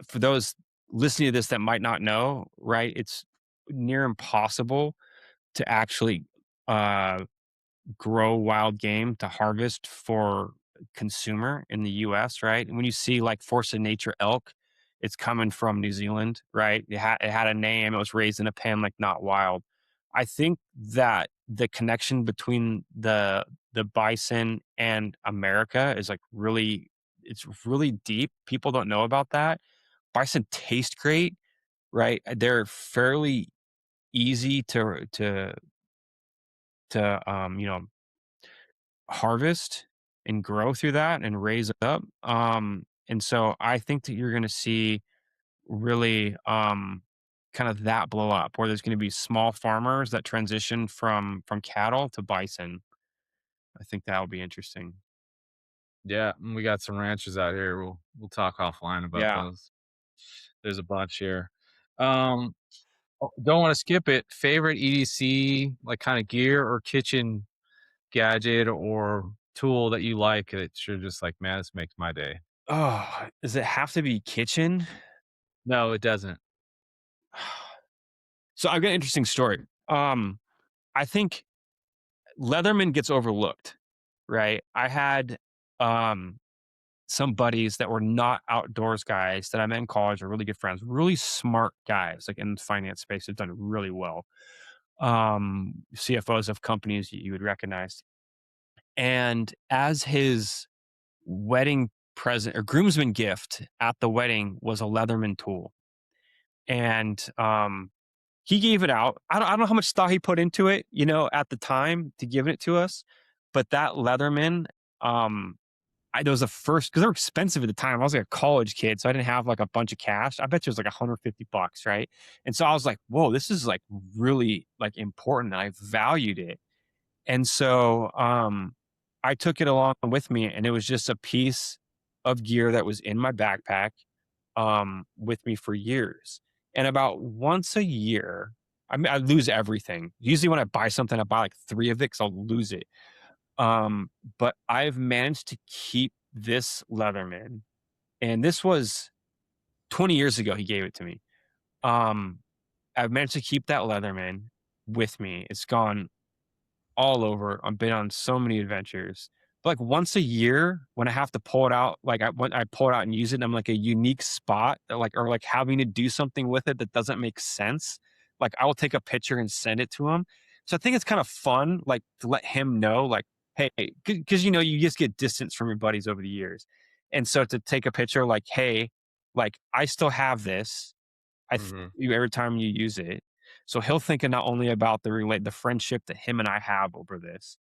B: for those listening to this that might not know, right, it's near impossible to actually, uh, grow wild game to harvest for consumer in the US, right? And when you see like force of nature elk, it's coming from New Zealand, right? It had a name, it was raised in a pen, like not wild. I think that the connection between the bison and America is like it's really deep. People don't know about that. Bison taste great, right? They're fairly easy to harvest and grow through that and raise up. And so I think that you're going to see really kind of that blow up where there's going to be small farmers that transition from cattle to bison. I think that'll be interesting.
A: yeah. And we got some ranches out here. We'll talk offline about
B: Yeah.
A: those. There's a bunch here. Um, don't want to skip it. Favorite EDC like kind of gear or kitchen gadget or tool that you like that you're just like, man, this makes my day.
B: Oh, does it have to be kitchen?
A: No, it doesn't.
B: So I've got an interesting story. I think Leatherman gets overlooked, right? I had um some buddies that were not outdoors guys that I met in college are really good friends, really smart guys, like in the finance space, have done really well. CFOs of companies you would recognize. And as his wedding present or groomsman gift at the wedding was a Leatherman tool. And he gave it out. I don't know how much thought he put into it, at the time to giving it to us, but that Leatherman, um, it was the first because they were expensive at the time. I was like a college kid, so I didn't have like a bunch of cash. I bet you it was like 150 bucks, right? And so I was like, "Whoa, this is like really like important." And I valued it, and so I took it along with me, and it was just a piece of gear that was in my backpack with me for years. And about once a year, I mean, I lose everything. Usually, when I buy something, I buy like three of it because I'll lose it. But I've managed to keep this Leatherman, and this was 20 years ago. He gave it to me. Um, I've managed to keep that Leatherman with me. It's gone all over. I've been on so many adventures. But like once a year, when I have to pull it out, like when I pull it out and use it, and I'm like a unique spot, that like or like having to do something with it that doesn't make sense. Like I will take a picture and send it to him. So I think it's kind of fun, like to let him know, like, hey, because you just get distance from your buddies over the years, and so to take a picture, like, hey, like I still have this.
A: Mhm.
B: You every time you use it. So he'll think not only about the friendship that him and I have over this,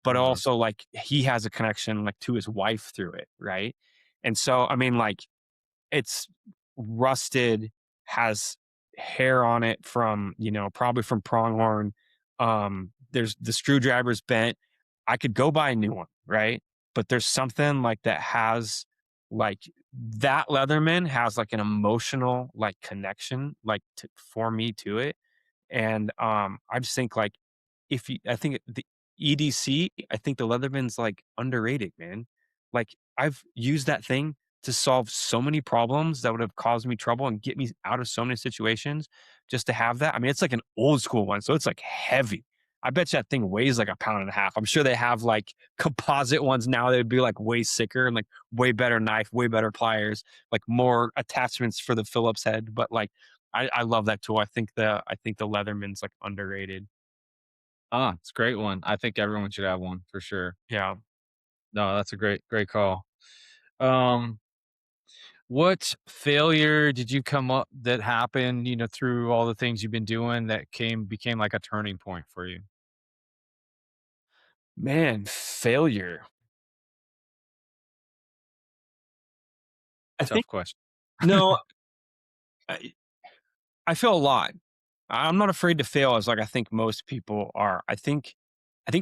B: but
A: Mhm.
B: also like he has a connection like to his wife through it, right? And so I mean, like it's rusted, has hair on it from, probably from pronghorn. There's the screwdriver's bent. I could go buy a new one, right? But there's something like that has like that Leatherman has like an emotional like connection like for me to it. And I just think like if you I think the EDC, I think the Leatherman's like underrated, man. Like I've used that thing to solve so many problems that would have caused me trouble and get me out of so many situations just to have that. I mean, it's like an old school one, so it's like heavy. I bet you that thing weighs like a pound and a half. I'm sure they have like composite ones now that would be like way sicker and like way better knife, way better pliers, like more attachments for the Phillips head. But like I love that tool. I think the Leatherman's like underrated.
A: Ah, it's a great one. I think everyone should have one for sure.
B: Yeah.
A: No, that's a great call. Um, what failure did you come up that happened, through all the things you've been doing that became like a turning point for you?
B: Man, failure. I think
A: Tough question.
B: no, I I feel a lot. I'm not afraid to fail as like I think most people are. I think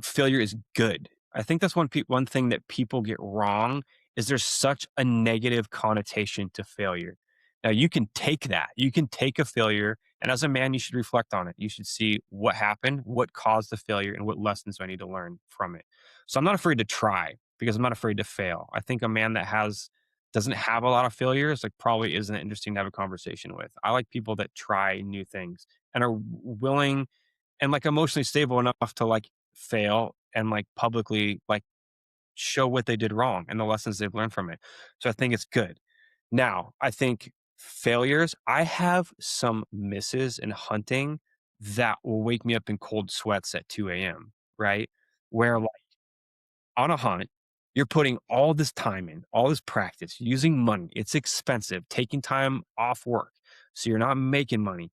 B: failure is good. I think that's one thing that people get wrong is there's such a negative connotation to failure. Now you can take that. You can take a failure and as a man you should reflect on it. You should see what happened, what caused the failure and what lessons do I need to learn from it. So I'm not afraid to try because I'm not afraid to fail. I think a man that has doesn't have a lot of failures like probably isn't interesting to have a conversation with. I like people that try new things and are willing and like emotionally stable enough to like fail and like publicly like show what they did wrong and the lessons they've learned from it. So I think it's good. Now, I think failures, I have some misses in hunting that will wake me up in cold sweats at 2 a.m. Right. Where like on a hunt, you're putting all this time in, all this practice, using money. It's expensive, taking time off work. So you're not making money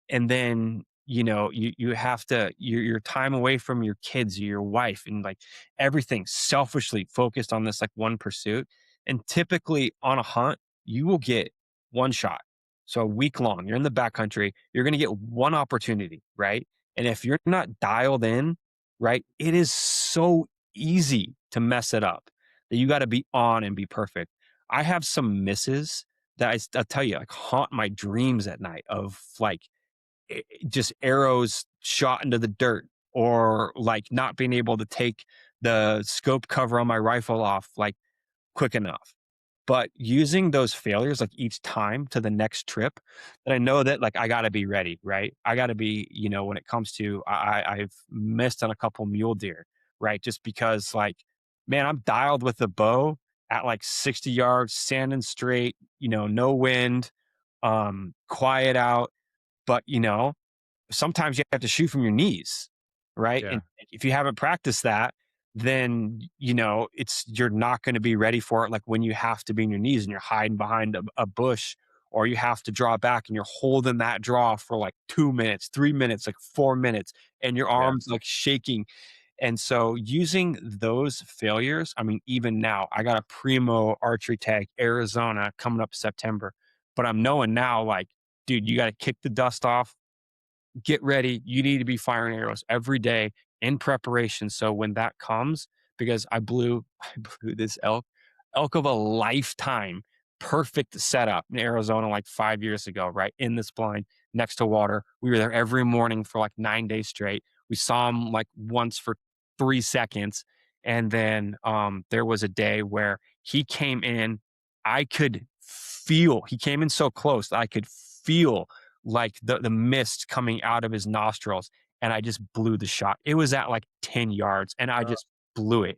B: and then you have to your time away from your kids or your wife and like everything selfishly focused on this like one pursuit and typically on a hunt you will get one shot so a week long you're in the backcountry you're going to get one opportunity right and if you're not dialed in right it is so easy to mess it up that you got to be on and be perfect. I have some misses that I'll tell you like haunt my dreams at night of like just arrows shot into the dirt or like not being able to take the scope cover on my rifle off like quick enough. But using those failures like each time to the next trip that I know that like I got to be ready, right? I got to be, when it comes to I've missed on a couple mule deer, right? Just because like man, I'm dialed with the bow at like 60 yards, standing straight, no wind, quiet out. But, sometimes you have to shoot from your knees, right? And
A: Yeah.
B: if you haven't practiced that, then you're not going to be ready for it. Like when you have to be in your knees and you're hiding behind a bush, or you have to draw back and you're holding that draw for like 2 minutes, 3 minutes, like 4 minutes, and your arms
A: Yes.
B: like shaking. And so using those failures, I mean, even now, I got a primo archery tag, Arizona, coming up September. But I'm knowing now, like, dude, you got to kick the dust off, get ready. You need to be firing arrows every day in preparation. So when that comes, because I blew this elk of a lifetime, perfect setup in Arizona like 5 years ago, right? In this blind next to water. We were there every morning for like 9 days straight. We saw him like once for 3 seconds. And then there was a day where he came in. I could feel, he came in so close that I could feel like the mist coming out of his nostrils, and I just blew the shot. It was at like 10 yards, and I
A: Uh,
B: just blew it.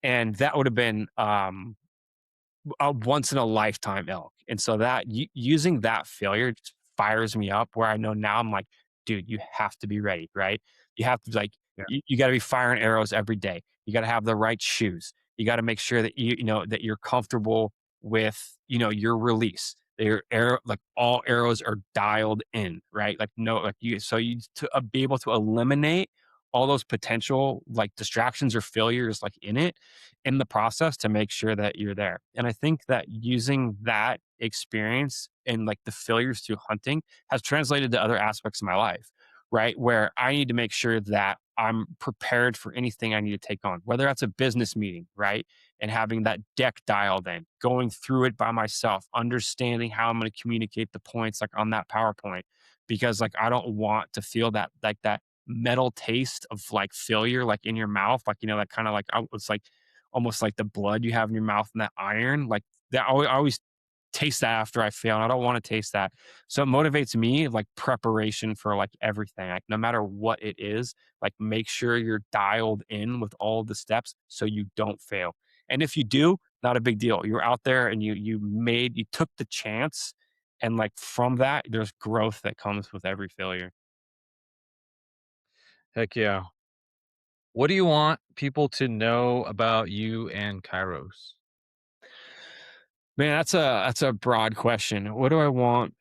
B: And that would have been, a once in a lifetime elk. And so that using that failure just fires me up where I know now I'm like, dude, you have to be ready, right? You have to like
A: yeah.
B: you got to be firing arrows every day. You got to have the right shoes. You got to make sure that you know that you're comfortable with your release. Your arrow, like all arrows are dialed in, right? Like no, like you so you to be able to eliminate all those potential like distractions or failures like in the process to make sure that you're there. And I think that using that experience and like the failures through hunting has translated to other aspects of my life, right? Where I need to make sure that I'm prepared for anything I need to take on, whether that's a business meeting, right? And having that deck dialed in, going through it by myself, understanding how I'm going to communicate the points like on that PowerPoint, because like I don't want to feel that like that metal taste of like failure like in your mouth like that kind of like it's like almost like the blood you have in your mouth and that iron, like that I always taste that after I fail, and I don't wanna taste that. So it motivates me, like, preparation for, like, everything, like, no matter what it is, like, make sure you're dialed in with all the steps so you don't fail. And if you do, not a big deal. You're out there and you took the chance, and, like, from that, there's growth that comes with every failure.
A: Heck yeah. What do you want people to know about you and Kairos?
B: Man, that's a broad question. What do I want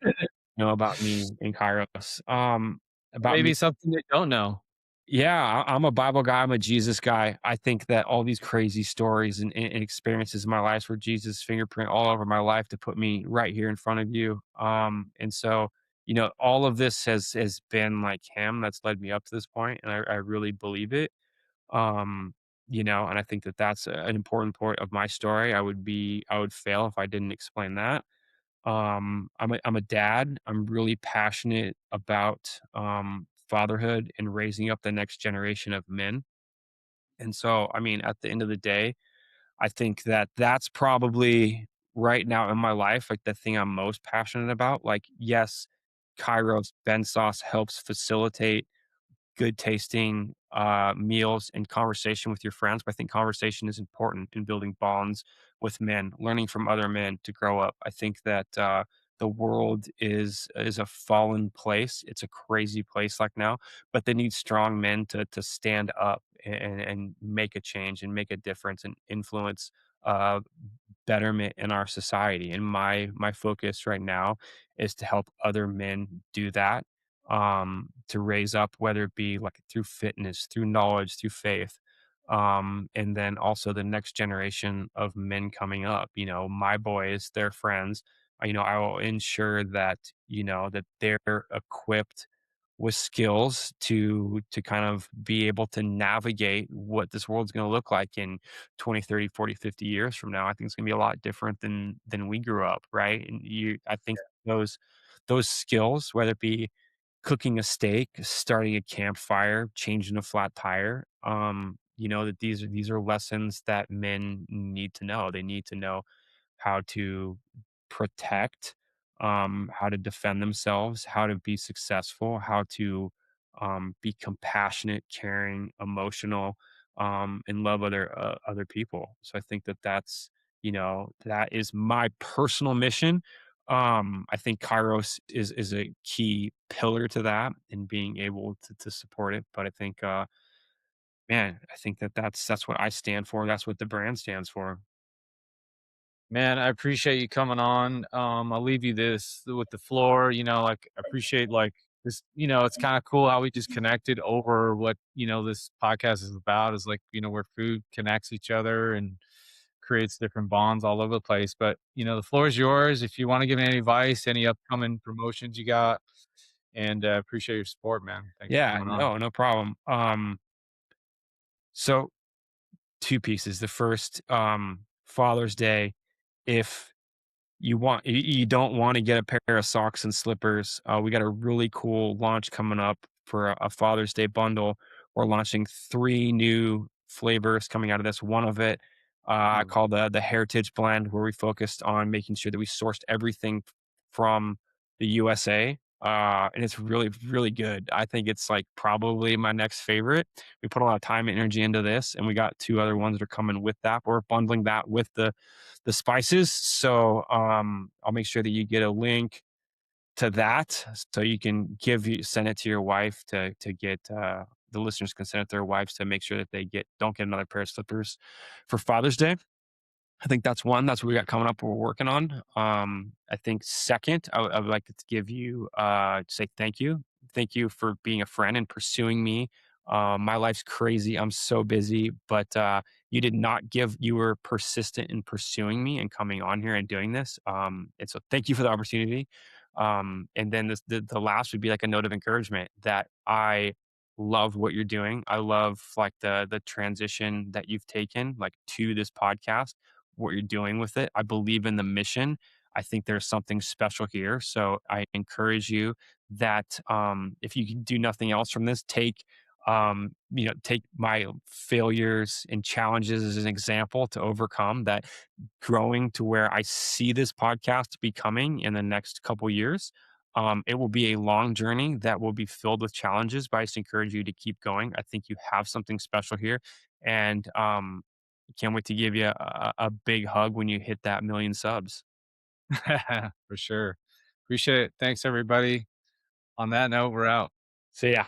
B: about me in Kairos? About me.
A: Maybe something they don't know.
B: Yeah, I'm a Bible guy. I'm a Jesus guy. I think that all these crazy stories and experiences in my life were Jesus' fingerprint all over my life to put me right here in front of you. And so, all of this has been like him that's led me up to this point, and I really believe it. Um, and I think that that's an important part of my story. I would fail if I didn't explain that. I'm a dad. I'm really passionate about fatherhood and raising up the next generation of men. And so, I mean, at the end of the day, I think that that's probably right now in my life, like the thing I'm most passionate about. Like, yes, Kairos Ben Sauce helps facilitate good tasting meals and conversation with your friends. But I think conversation is important in building bonds with men, learning from other men to grow up. I think that the world is a fallen place. It's a crazy place like now, but they need strong men to stand up and make a change and make a difference and influence uh, betterment in our society. And my focus right now is to help other men do that, to raise up, whether it be like through fitness, through knowledge, through faith. And then also the next generation of men coming up, my boys, their friends, I will ensure that, that they're equipped with skills to kind of be able to navigate what this world's going to look like in 20, 30, 40, 50 years from now. I think it's going to be a lot different than we grew up, right? And I think those skills, whether it be cooking a steak, starting a campfire, changing a flat tire. That these are lessons that men need to know. They need to know how to protect, how to defend themselves, how to be successful, how to be compassionate, caring, emotional, and love other people. So I think that that's that is my personal mission. I think Kairos is a key pillar to that and being able to support it. But I think, man, I think that's what I stand for. That's what the brand stands for.
A: Man, I appreciate you coming on. I'll leave you this with the floor. Like I appreciate like this. It's kind of cool how we just connected over what this podcast is about. Is like where food connects each other and creates different bonds all over the place. But the floor is yours. If you want to give me any advice, any upcoming promotions you got, and appreciate your support, man. Thanks for
B: Yeah,
A: coming on.
B: no, no problem. So two pieces. The first, Father's Day. If you don't want to get a pair of socks and slippers. We got a really cool launch coming up for a Father's Day bundle. We're launching 3 new flavors coming out of this. One of it, I
A: Ooh.
B: call the Heritage Blend, where we focused on making sure that we sourced everything from the USA. And it's really, really good. I think it's like probably my next favorite. We put a lot of time and energy into this, and we got 2 other ones that are coming with that. We're bundling that with the spices. So I'll make sure that you get a link to that, so you can send it to your wife to get the listeners can send it to their wives to make sure that they don't get another pair of slippers for Father's Day. I think that's one. That's what we got coming up. We're working on. I think second, I would like to give you say thank you. Thank you for being a friend and pursuing me. My life's crazy. I'm so busy, but you did not give. You were persistent in pursuing me and coming on here and doing this. And so thank you for the opportunity. And then the last would be like a note of encouragement that I love what you're doing. I love like the transition that you've taken like to this podcast, what you're doing with it. I believe in the mission. I think there's something special here. So I encourage you that if you can do nothing else from this, take my failures and challenges as an example to overcome that, growing to where I see this podcast becoming in the next couple years. It will be a long journey that will be filled with challenges, but I just encourage you to keep going. I think you have something special here. And can't wait to give you a big hug when you hit that 1,000,000 subs.
A: For sure. Appreciate it. Thanks, everybody. On that note, we're out.
B: See ya.